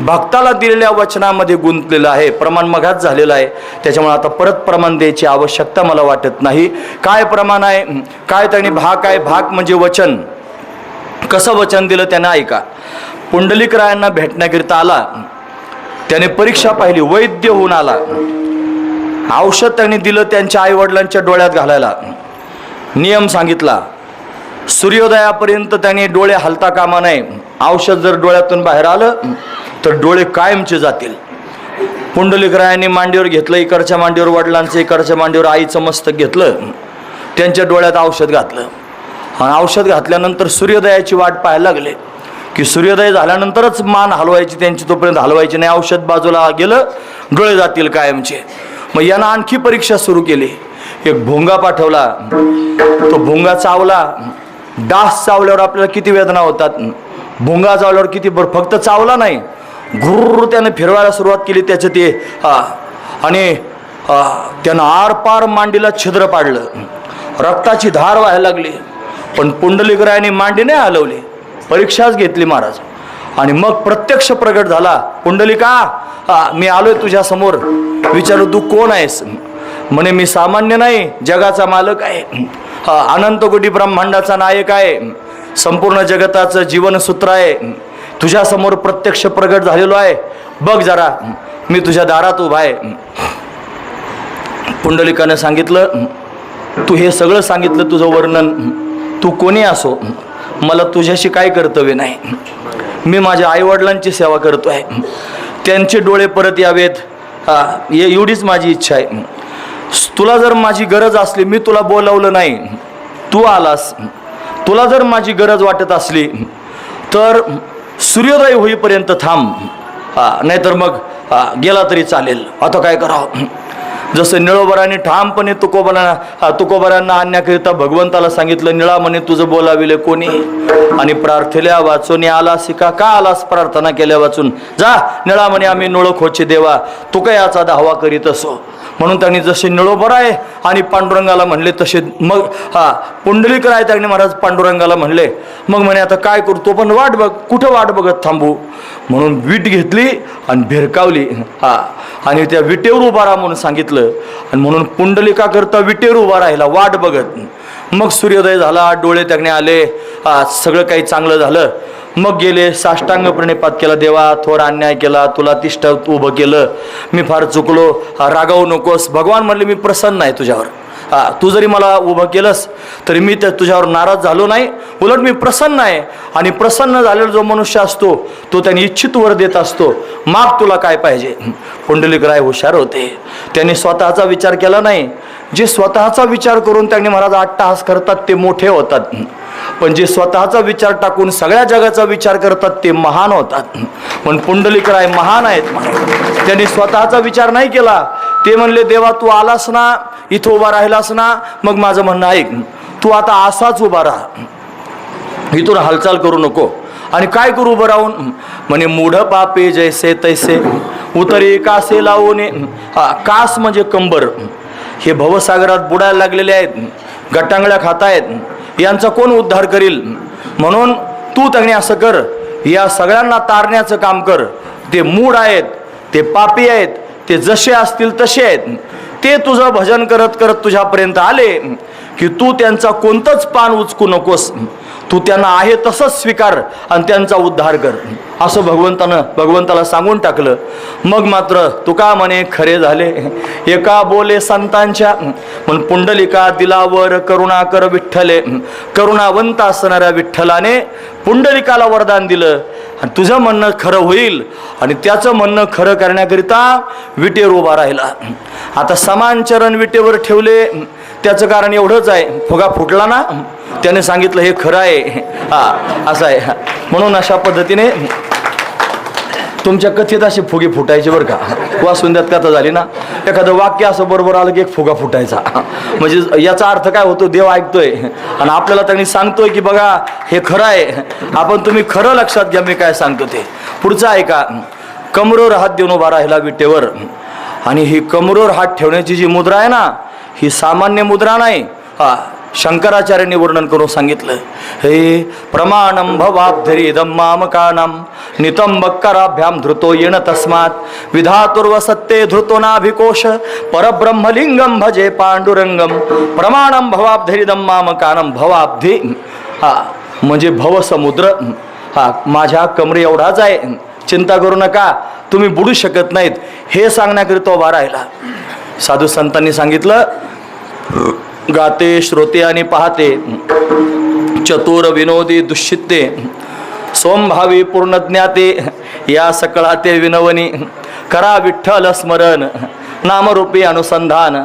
भक्ताला दिलेल्या वचनामध्ये गुंतलेलं आहे. प्रमाण मघाच झालेलं आहे, त्याच्यामुळे आता परत प्रमाण द्यायची आवश्यकता मला वाटत नाही. काय प्रमाण आहे, काय त्यांनी भाग आहे. भाग म्हणजे वचन. कसं वचन दिलं त्यानं ऐका. पुंडलिकरायांना भेटण्याकरिता आला, त्याने परीक्षा पाहिली, वैद्य होऊन आला. औषध त्यांनी दिलं त्यांच्या आईवडिलांच्या डोळ्यात घालायला, नियम सांगितला. सूर्योदयापर्यंत त्यांनी डोळे हलता कामा नये. औषध जर डोळ्यातून बाहेर आलं तर डोळे कायमचे जातील. पुंडलिकरायांनी मांडीवर घेतलं, इकडच्या मांडीवर वडिलांचं, इकडच्या मांडीवर आईचं मस्तक घेतलं, त्यांच्या डोळ्यात औषध घातलं. आणि औषध घातल्यानंतर सूर्योदयाची वाट पाहायला लागले की सूर्योदय झाल्यानंतरच मान हलवायची त्यांची, तोपर्यंत हलवायची नाही. औषध बाजूला गेलं, डोळे जातील कायमचे. मग यानं आणखी परीक्षा सुरू केली. एक भोंगा पाठवला, तो भोंगा चावला. डास चावल्यावर आपल्याला किती वेदना होतात, भोंगा चावल्यावर किती. फक्त चावला नाही, घुर्र त्यानं फिरवायला सुरुवात केली त्याचं ते आणि त्यानं आरपार मांडीला छिद्र पाडलं, रक्ताची धार व्हायला लागली. पण पुंडलिकरायाने मांडी नाही हलवली, परीक्षाच घेतली महाराज. आणि मग प्रत्यक्ष प्रगट झाला. पुंडलिका, मी आलोय तुझ्या समोर. विचारू तू कोण आहेस? म्हणे मी सामान्य नाही, जगाचा मालक आहे, अनंत कोटी ब्रह्मांडाचा नायक आहे, संपूर्ण जगताचं जीवनसूत्र आहे. तुझ्या समोर प्रत्यक्ष प्रगट झालेलो आहे, बघ जरा, मी तुझ्या दारात उभा आहे. पुंडलिकाने सांगितलं, तू हे सगळं सांगितलं तुझं वर्णन, तू कोणी असो, मला तुझ्याशी काय कर्तव्य नाही. मी माझ्या आईवडिलांची सेवा करतो आहे, त्यांचे डोळे परत यावेत, एवढीच माझी इच्छा आहे. तुला जर माझी गरज असली, मी तुला बोलावलं नाही, तू आलास, तुला जर माझी गरज वाटत असली तर सूर्योदय होईपर्यंत थांब, नाहीतर मग गेला तरी चालेल. आता काय करावं? जसं निळोबराने ठामपणे तुकोबरांना आणण्याकरिता भगवंताला सांगितलं, निळा म्हणे तुझं बोलाविले कोणी, आणि प्रार्थल्या वाचून आलास का आलास प्रार्थना केल्या वाचून, जा निळा म्हणे आम्ही निळोखोचे देवा, तू काय याचा दावा करीत असो. म्हणून त्यांनी जसे निळोबर आहे आणि पांडुरंगाला म्हणले तसे मग पुंडलिकराय त्यांनी महाराज पांडुरंगाला म्हणले. मग म्हणे आता काय करू? तो पण वाट बघ, कुठं वाट बघत थांबू? म्हणून वीट घेतली आणि भिरकावली, आणि त्या विटेवर उभा राहा म्हणून सांगितलं. आणि म्हणून पुंडलिका करता विटेवर उभा राहिला वाट बघत. मग सूर्योदय झाला, डोळे त्याने आले, सगळं काही चांगलं झालं. मग गेले, साष्टांग प्रणिपात केला, देवा थोर अन्याय केला, तुला तिष्ठ उभं केलं, मी फार चुकलो, रागावू नकोस. भगवान म्हणले मी प्रसन्न आहे तुझ्यावर, तू जरी मला उभं केलंस तरी मी तुझ्यावर नाराज झालो नाही, उलट मी प्रसन्न आहे. आणि प्रसन्न झालेला जो मनुष्य असतो तो त्याने इच्छित वर देत असतो. माग तुला काय पाहिजे? पुंडलिकराय हुशार होते, त्यांनी स्वतःचा विचार केला नाही. जे स्वतःचा विचार करून त्यांनी महाराज अट्टहास करतात ते मोठे होतात, पण जे स्वतःचा विचार टाकून सगळ्या जगाचा विचार करतात ते महान होतात. पण पुंडलिकराय महान आहेत, त्यांनी स्वतःचा विचार नाही केला. ते म्हणले, देवा तू आलास ना, इथं उभा राहिलास ना, मग माझं म्हणणं ऐक, तू आता असाच उभा राहा, इथून हालचाल करू नको. आणि काय करू उभं राहून? म्हणे मूढ पापे जैसे तैसे उतरे कासे लावूने. कास म्हणजे कंबर, हे भवसागरात बुडायला लागलेले आहेत, गटांगळ्या खात आहेत, यांचा कोण उद्धार करील? म्हणून तू त्यांनी असं कर, या सगळ्यांना तारण्याचं काम कर. ते मूढ आहेत, ते पापी आहेत, ते जसे असतील तसे आहेत, ते तुझं भजन करत करत तुझ्यापर्यंत आले की तू त्यांचा कोणतंच पान उचकू नकोस, तू त्यांना आहे तसंच स्वीकार आणि त्यांचा उद्धार कर, असं भगवंताला सांगून टाकलं. मग मात्र तुका म्हणे खरे झाले एका बोले संतांच्या. पण पुंडलिका दिलावर करुणा कर विठ्ठले, करुणावंत असणाऱ्या विठ्ठलाने पुंडलिकाला वरदान दिलं आणि तुझं म्हणणं खरं होईल. आणि त्याचं म्हणणं खरं करण्याकरिता विटेवर उभा राहिला. आता समान चरण विटेवर ठेवले, त्याचं कारण एवढंच आहे, फुगा फुटला ना, त्याने सांगितलं हे खरं आहे, असं आहे. म्हणून अशा पद्धतीने तुमच्या कथेत अशी फुगे फुटायचे बरं का. वासुंद्यात कथा झाली ना, एखादं वाक्य असं बरोबर आलं की एक फुगा फुटायचा. म्हणजे याचा अर्थ काय होतो, देव ऐकतोय आणि आपल्याला त्यांनी सांगतोय की बघा हे खरं आहे, आपण तुम्ही खरं लक्षात घ्या मी काय सांगतो ते. पुढचं ऐका. कमरेवर हात देऊन उभा राहिला विटेवर, आणि ही कमरेवर हात ठेवण्याची जी मुद्रा आहे ना, ही सामान्य मुद्रा नाही. शंकराचार्यांनी वर्णन करून सांगितलं, हे प्रमाणम भवाब्धरी दम्मामकानम नितंबक्कराभ्याम धृतो येण तस्मात् विधातुर्व सत्ते धृतो नाभिकोश परब्रह्मलिंगम भजे पांडुरंगम. प्रमाणम भवाब्धरी दम्मामकानम. भवाब्धी म्हणजे भवसमुद्र, माझ्या कमरे एवढाच आहे, चिंता करू नका, तुम्ही बुडू शकत नाहीत, हे सांगण्याकरिता उभा राहिला. साधू संतांनी सांगितलं, गाते श्रोते आणि पाहते, चतुर विनोदी दुश्चित्ते, सोमभावी पूर्ण ज्ञाते, या सकळा ते विनवनी, करा विठ्ठल स्मरण, नामरूपी अनुसंधान,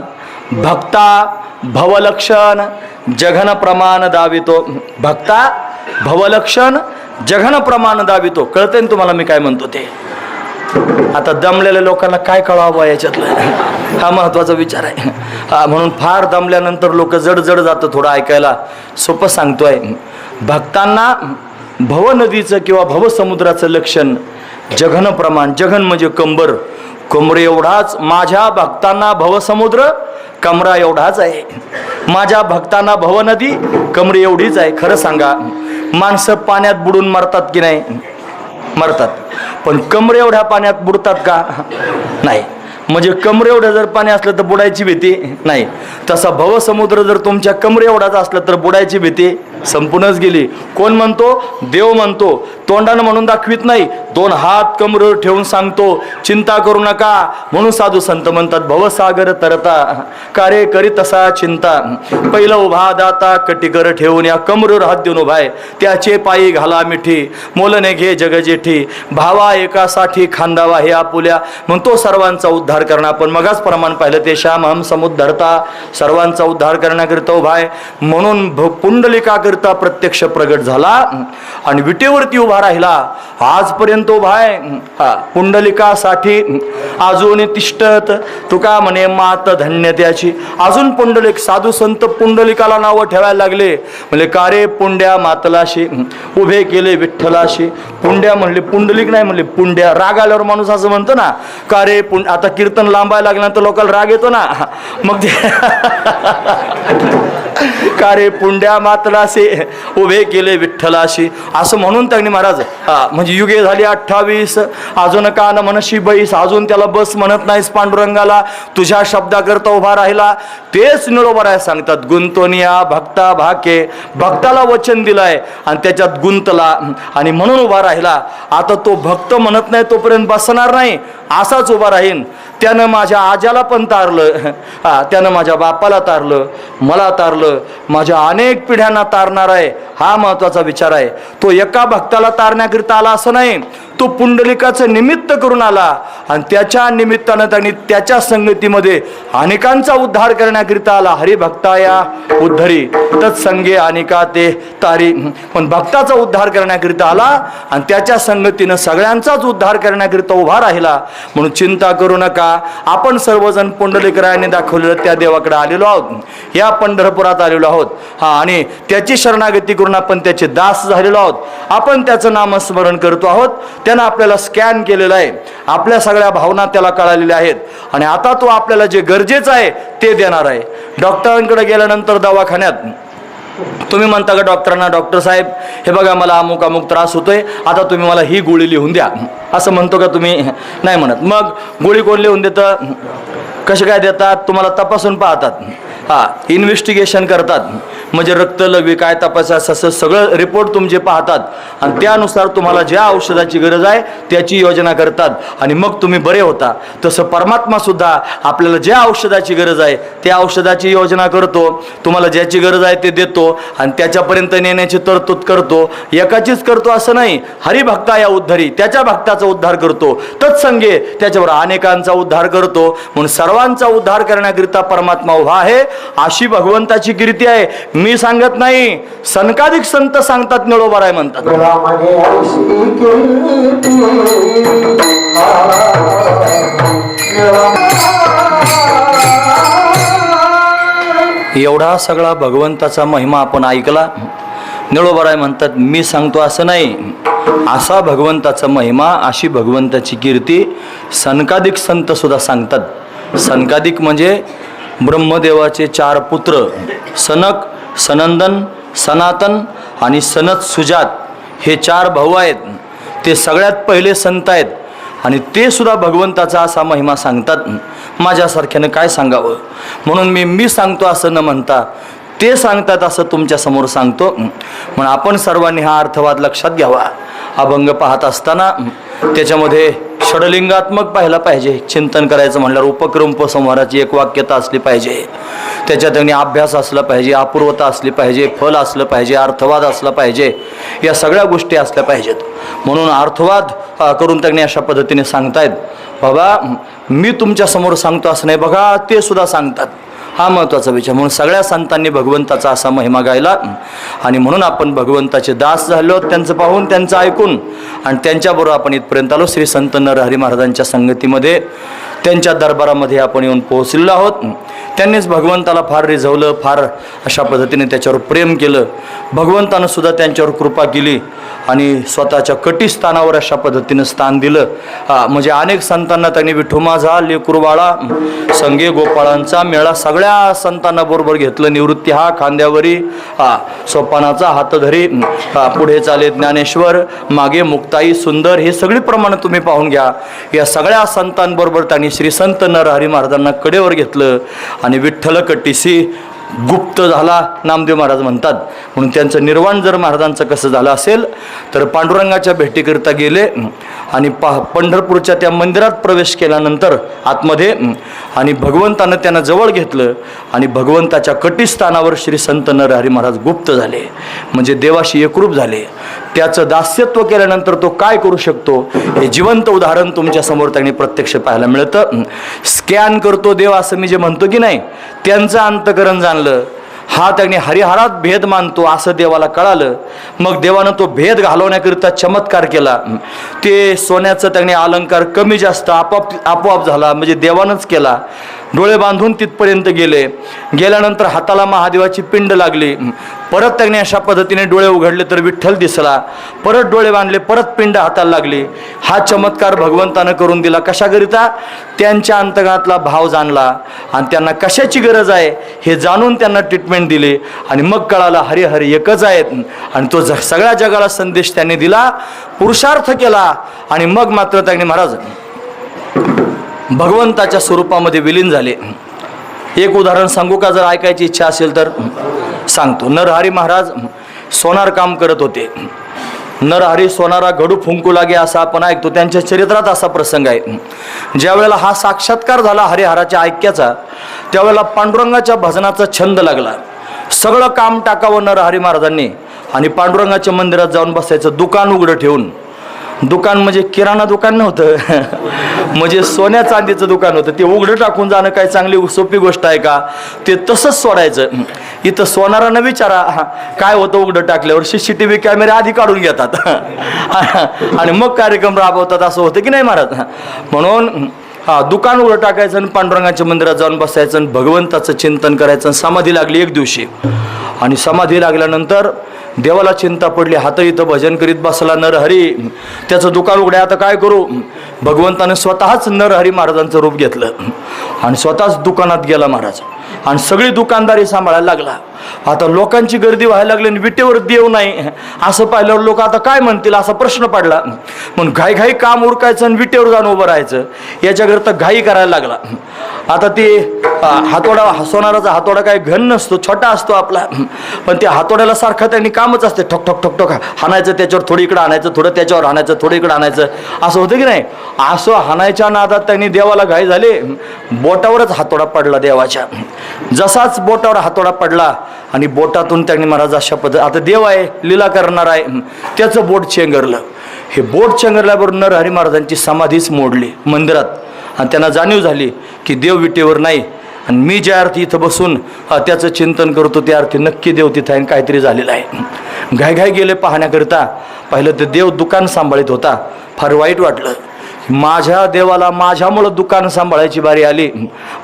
भक्ता भवलक्षण जघन प्रमाण दावितो. भक्ता भवलक्षण जघन प्रमाण दावितो. कळतंय ना तुम्हाला मी काय म्हणतो ते? आता दमलेल्या लोकांना काय कळावं याच्यातलं, हा महत्वाचा विचार आहे. म्हणून फार दमल्यानंतर लोक जड जातं, थोडं ऐकायला सोपं सांगतोय. भक्तांना भवनदीचं किंवा भवसमुद्राचं लक्षण जघन प्रमाण, जघन म्हणजे कंबर, कमरे एवढाच माझ्या भक्तांना भवसमुद्र कमरा एवढाच आहे. माझ्या भक्तांना भवनदी कमरे एवढीच आहे. खरं सांगा, माणसं पाण्यात बुडून मरतात की नाही? मरतात. पण कमरे एवढ्या पाण्यात बुडतात का? नाही. म्हणजे कमरे एवढं जर पाणी असलं तर बुडायची भीती नाही. तसा भवसमुद्र जर तुमच्या कमरे एवढाच असलं तर बुडायची भीती संपूर्णच गेली. कोण म्हणतो? देव म्हणतो. तोंडानं म्हणून दाखवित नाही, 2 हात कमरेवर ठेवून सांगतो, चिंता करू नका. म्हणून साधू संत म्हणतात, भवसागर तरता कार्य करी तसा चिंता. पहिला उभा दाता कटिकर ठेवून या कमरेवर हात देऊन उभाय, त्याचे पायी घाला मिठी, मोलने घे जग जेठी, भावा एकासाठी खांदावा हे आपुल्या. म्हणतो सर्वांचा उद्धार करणं. आपण मगाच प्रमाण पाहिलं ते श्याम हम समुद्धरता, सर्वांचा उद्धार करण्याकरिता उभाय. म्हणून पुंडलिका करता प्रत्यक्ष प्रगट झाला आणि विटेवरती उभा राहिला. आजपर्यंत उभा आहे. पुंडलिकासाठी अजून तिष्ठत तुका म्हणे मात धन्य त्याची. अजून पुंडलिक, साधू संत पुंडलिकाला नावं ठेवायला लागले. म्हणजे कारे पुंड्या मातलाशी, उभे केले विठ्ठलाशी. पुंड्या म्हणले, पुंडलिक नाही म्हणले पुंड्या. राग आल्यावर माणूस असं म्हणतो ना, कारे आता कीर्तन लांबायला लागल्यानंतर लोकांना राग येतो ना, मग ते कारे पुंड्या मातलाशी उभे केले विठ्ठलाशी असं म्हणून त्यांनी महाराज म्हणजे युगे झाली 28, अजून का न मनशी बैस, अजून त्याला बस म्हणत नाहीस पांडुरंगाला, तुझ्या शब्दाकरता उभा राहिला. तेच निरोबराय सांगतात, गुंतोनिया भक्ता भाके. भक्ताला वचन दिलाय आणि त्याच्यात गुंतला आणि म्हणून उभा राहिला. आता तो भक्त म्हणत नाही तोपर्यंत बसणार नाही, असाच उभा राहीन. त्यानं माझ्या आज्याला पण तारलं, त्यानं माझ्या बापाला तारलं, मला तारलं, माझ्या अनेक पिढ्यांना तारणार आहे. हा महत्वाचा विचार आहे. तो एका भक्ताला तारण्याकरिता आला असं नाही, तो पुंडलिकाचं निमित्त करून आला आणि त्याच्या निमित्तानं त्यांनी त्याच्या संगतीमध्ये अनेकांचा उद्धार करण्याकरिता आला. हरिभक्ताया उद्धरी तत्संगे अनेका ते तारी. पण भक्ताचा उद्धार करण्याकरिता आला आणि त्याच्या संगतीनं सगळ्यांचाच उद्धार करण्याकरिता उभा राहिला. म्हणून चिंता करू नका. आपण सर्वजण पुंडलिकरायाने दाखवलेलं त्या देवाकडे आलेलो आहोत, या पंढरपुरात आलेलो आहोत. आणि त्याची शरणागती करून आपण त्याचे दास झालेलो आहोत. आपण त्याचं नामस्मरण करतो आहोत. त्यानं आपल्याला स्कॅन केलेलं आहे, आपल्या सगळ्या भावना त्याला कळालेल्या आहेत आणि आता तो आपल्याला जे गरजेचं आहे ते देणार आहे. डॉक्टरांकडे गेल्यानंतर दवाखान्यात तुम्ही म्हणता का डॉक्टरांना, डॉक्टर साहेब हे बघा मला अमुक अमुक त्रास होतोय, आता तुम्ही मला ही गोळी लिहून द्या, असं म्हणतो का तुम्ही? नाही म्हणत. मग गोळी कोण लिहून देतं? कसे काय देतात? तुम्हाला तपासून पाहतात, इन्व्हेस्टिगेशन करतात. म्हणजे रक्त लघवी काय तपासायचं असं सगळं रिपोर्ट तुमचे पाहतात आणि त्यानुसार तुम्हाला ज्या औषधाची गरज आहे त्याची योजना करतात आणि मग तुम्ही बरे होता. तसं परमात्मा सुद्धा आपल्याला ज्या औषधाची गरज आहे त्या औषधाची योजना करतो, तुम्हाला ज्याची गरज आहे ते देतो आणि त्याच्यापर्यंत नेण्याची तरतूद करतो. एकाचीच करतो असं नाही. हरिभक्ता या उद्धरी, त्याच्या भक्ताचा उद्धार करतो. तत्संगे त्याच्यावर अनेकांचा उद्धार करतो. म्हणून सर्वांचा उद्धार करण्याकरिता परमात्मा उभा आहे. अशी भगवंताची कीर्ती आहे. मी सांगत नाही, सनकाधिक संत सांगतात, निळोबाराय म्हणतात. एवढा सगळा भगवंताचा महिमा आपण ऐकला. निळोबाराय म्हणतात, मी सांगतो असं नाही, असा भगवंताचा महिमा, अशी भगवंताची कीर्ती सनकाधिक संत सुद्धा सांगतात. सनकाधिक म्हणजे ब्रह्मदेवाचे 4 पुत्र, सनक, सनंदन, सनातन आणि सनत सुजात हे 4 भाऊ आहेत. ते सगळ्यात पहिले संत आहेत आणि ते सुद्धा भगवंताचा असा महिमा सांगतात. माझ्यासारख्यानं काय सांगावं? म्हणून मी सांगतो असं न म्हणता ते सांगतात असं तुमच्या समोर सांगतो. म्हणून आपण सर्वांनी हा अर्थवाद लक्षात घ्यावा. अभंग पाहत असताना त्याच्यामध्ये षडलिंगात्मक पाहिला पाहिजे. चिंतन करायचं म्हणल्यावर उपक्रम उपसंहाराची एक वाक्यता असली पाहिजे, त्याच्यात त्यांनी अभ्यास असला पाहिजे, अपूर्वता असली पाहिजे, फल असलं पाहिजे, अर्थवाद असला पाहिजे, या सगळ्या गोष्टी असल्या पाहिजेत. म्हणून अर्थवाद करून त्यांनी अशा पद्धतीने सांगतायत, बाबा मी तुमच्या समोर सांगतो असं नाही, बघा ते सुद्धा सांगतात. हा महत्त्वाचा विचार. म्हणून सगळ्या संतांनी भगवंताचा असा महिमा गायला आणि म्हणून आपण भगवंताचे दास झालो, त्यांचं पाहून, त्यांचं ऐकून आणि त्यांच्याबरोबर आपण इथपर्यंत आलो. श्री संत नरहरी महाराजांच्या संगतीमध्ये, त्यांच्या दरबारामध्ये आपण येऊन पोहोचलेलो आहोत. त्यांनीच भगवंताला फार रिझवलं, फार अशा पद्धतीने त्याच्यावर प्रेम केलं. भगवंतानं सुद्धा त्यांच्यावर कृपा केली आणि स्वतःच्या कटीस्थानावर अशा पद्धतीनं स्थान दिलं. म्हणजे अनेक संतांना त्यांनी विठू माझा लेकुरवाळा संगे गोपाळांचा मेळा सगळ्या संतांना बरोबर घेतलं. निवृत्ती हा खांद्यावरी सोपानाचा हात धरी, पुढे चाले ज्ञानेश्वर, मागे मुक्ताई सुंदर, हे सगळी प्रमाणे तुम्ही पाहून घ्या. या सगळ्या संतांबरोबर त्यांनी श्री संत नरहरी महाराजांना कडेवर घेतलं आणि विठ्ठल कट्टीसी गुप्त झाला नामदेव महाराज म्हणतात. म्हणून त्यांचं निर्वाण जर महाराजांचं कसं झालं असेल तर पांडुरंगाच्या भेटीकरिता गेले आणि पंढरपूरच्या त्या मंदिरात प्रवेश केल्यानंतर आतमध्ये आणि भगवंतानं त्यांना जवळ घेतलं आणि भगवंताच्या कटीस्थानावर श्री संत नरहरी महाराज गुप्त झाले, म्हणजे देवाशी एकरूप झाले. त्याचं दास्यत्व केल्यानंतर तो काय करू शकतो हे जिवंत उदाहरण तुमच्यासमोर त्यांनी प्रत्यक्ष पाहायला मिळतं. स्कॅन करतो देव असं मी जे म्हणतो की नाही, त्यांचं अंतकरण जाणलं. हा त्यांनी हरिहरात भेद मानतो असं देवाला कळालं. मग देवानं तो भेद घालवण्याकरिता चमत्कार केला. ते सोन्याचं त्यांनी अलंकार कमी जास्त आपोआप झाला, म्हणजे देवानंच केला. डोळे बांधून तिथपर्यंत गेल्यानंतर हाताला महादेवाची पिंड लागली. परत त्यांनी अशा पद्धतीने डोळे उघडले तर विठ्ठल दिसला. परत डोळे बांधले, परत पिंड हाताला लागली. हा चमत्कार भगवंतानं करून दिला. कशाकरिता? त्यांच्या अंतरातला भाव जाणला आणि त्यांना कशाची गरज आहे हे जाणून त्यांना ट्रीटमेंट दिली आणि मग कळालं हरी हरी एकच आहेत. आणि तो सगळ्या जगाला संदेश त्यांनी दिला, पुरुषार्थ केला आणि मग मात्र त्यांनी महाराज भगवंताच्या स्वरूपामध्ये विलीन झाले. एक उदाहरण सांगू का? जर ऐकायची इच्छा असेल तर सांगतो. नरहरी महाराज सोनार काम करत होते. नरहरी सोनारा घडू फुंकू लागे असं आपण ऐकतो. त्यांच्या चरित्रात असा प्रसंग आहे. ज्या वेळेला हा साक्षात्कार झाला हरिहराच्या ऐक्याचा, त्यावेळेला पांडुरंगाच्या भजनाचा छंद लागला. सगळं काम टाकावं नरहरी महाराजांनी आणि पांडुरंगाच्या मंदिरात जाऊन बसायचं, दुकान उघडं ठेवून. दुकान म्हणजे किराणा दुकान नव्हतं, म्हणजे सोन्या चांदीचं दुकान होतं. ते उघडं टाकून जाणं काय चांगली सोपी गोष्ट आहे का? ते तसंच सोडायचं. इथं सोनारानं विचारा काय होतं उघडं टाकल्यावर. CCTV कॅमेरे आधी काढून घेतात आणि मग कार्यक्रम राबवतात, असं होतं की नाही महाराज? म्हणून दुकान उघडं टाकायचं आणि पांडुरंगाच्या मंदिरात जाऊन बसायचं आणि भगवंताचं चिंतन करायचं. समाधी लागली एक दिवशी आणि समाधी लागल्यानंतर देवाला चिंता पडली. हात इथं भजन करीत बसला नरहरी, त्याचं दुकान उघडे, आता काय करू? भगवंताने स्वतःच नरहरी महाराजांचं रूप घेतलं आणि स्वतःच दुकानात गेला महाराज आणि सगळी दुकानदारी सांभाळायला लागला. आता लोकांची गर्दी व्हायला लागली आणि विटेवर देव नाही असं पाहिल्यावर लोक आता काय म्हणतील असा प्रश्न पडला. म्हणून घाई काम उरकायचं आणि विटेवर जाऊन उभं राहायचं, याच्याकरता घाई करायला लागला. आता ते हातोडा, सोनाराचा हातोडा काय घन नसतो, छोटा असतो आपला, पण त्या हातोड्याला सारखं त्यांनी कामच असते. ठोक ठोक ठोक ठोक हाणायचं, त्याच्यावर थोडं इकडं आणायचं, थोडं त्याच्यावर हाणायचं, थोडं इकडं आणायचं, असं होतं की नाही? असं हाणायच्या नादात त्यांनी देवाला घाई झाली. बोटावरच हातोडा पडला देवाच्या. जसाच बोटावर हातोडा पडला आणि बोटातून त्यांनी महाराज अशा पद्धत, आता देव आहे, लीला करणार आहे, त्याचं बोट चेंगरलं. हे बोट चेंगरल्याबरोबर नरहरी महाराजांची समाधीच मोडली मंदिरात आणि त्यांना जाणीव झाली की देव विटेवर नाही आणि मी ज्या अर्थी इथं बसून त्याचं चिंतन करतो त्या अर्थी नक्की देव तिथं आहे, काहीतरी झालेलं आहे. घाई गेले पाहण्याकरिता. पाहिलं तर देव दुकान सांभाळीत होता. फार वाईट वाटलं. माझ्या देवाला माझ्यामुळं दुकान सांभाळायची बारी आली,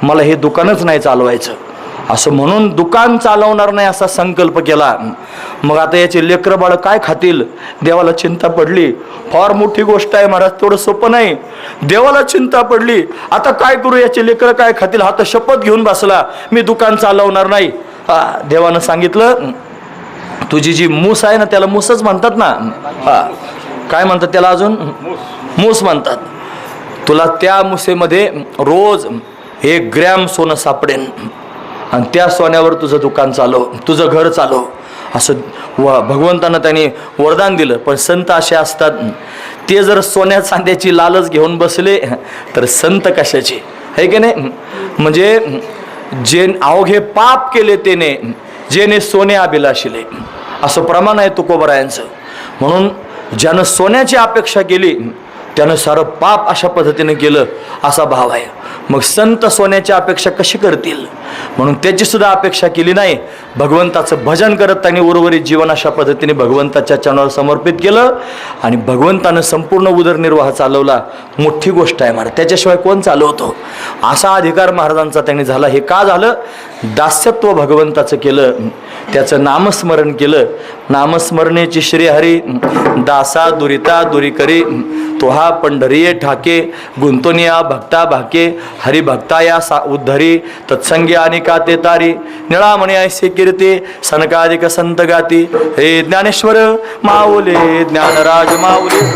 मला हे दुकानच नाही चालवायचं असं म्हणून दुकान चालवणार नाही असा संकल्प केला. मग आता याचे लेकरं बाळ काय खातील? देवाला चिंता पडली. फार मोठी गोष्ट आहे महाराज, थोडं सोपं नाही. देवाला चिंता पडली, आता काय करू? याचे लेकरं काय खातील? हा तर शपथ घेऊन बसला, मी दुकान चालवणार नाही. देवानं सांगितलं, तुझी जी मूस आहे ना, त्याला मूसच म्हणतात ना, काय म्हणतात त्याला? अजून मूस म्हणतात. तुला त्या मुसेमध्ये रोज 1 ग्रॅम सोनं सापडेन आणि त्या सोन्यावर तुझं दुकान चालव, तुझं घर चालव, असं भगवंतानं त्यांनी वरदान दिलं. पण संत असे असतात, ते जर सोन्या चांद्याची लालच घेऊन बसले तर संत कशाचे, है की नाही? म्हणजे जे अवघे पाप केले तेने, जेने सोने अभिलाषिले, असं प्रमाण आहे तुकोबरायांचं. म्हणून ज्यानं सोन्याची अपेक्षा केली त्यानं सारं पाप अशा पद्धतीने केलं, असा भाव आहे. मग संत सोन्याची अपेक्षा कशी करतील? म्हणून त्याची सुद्धा अपेक्षा केली नाही. भगवंताचं भजन करत त्यांनी उर्वरित जीवन अशा पद्धतीने भगवंताच्या चरणावर समर्पित केलं आणि भगवंतानं संपूर्ण उदरनिर्वाह चालवला. मोठी गोष्ट आहे महाराज, त्याच्याशिवाय कोण चालवतो? असा अधिकार महाराजांचा त्यांनी झाला. हे का झालं? दास्यत्व भगवंताचं केलं, त्याचं नामस्मरण केलं. नामस्मरणेची श्रीहरी दासा दुरिता दुरी करी, तोहा पंढरीये ठाके गुंतोनिया भक्ता भाके, हरिभक्ताया सा उद्धरी तत्संगी आणि काते तारी, निळामणी ऐसे कीर्ती सनकाधिक संत गाती. हे ज्ञानेश्वर माऊले ज्ञानराज माऊले.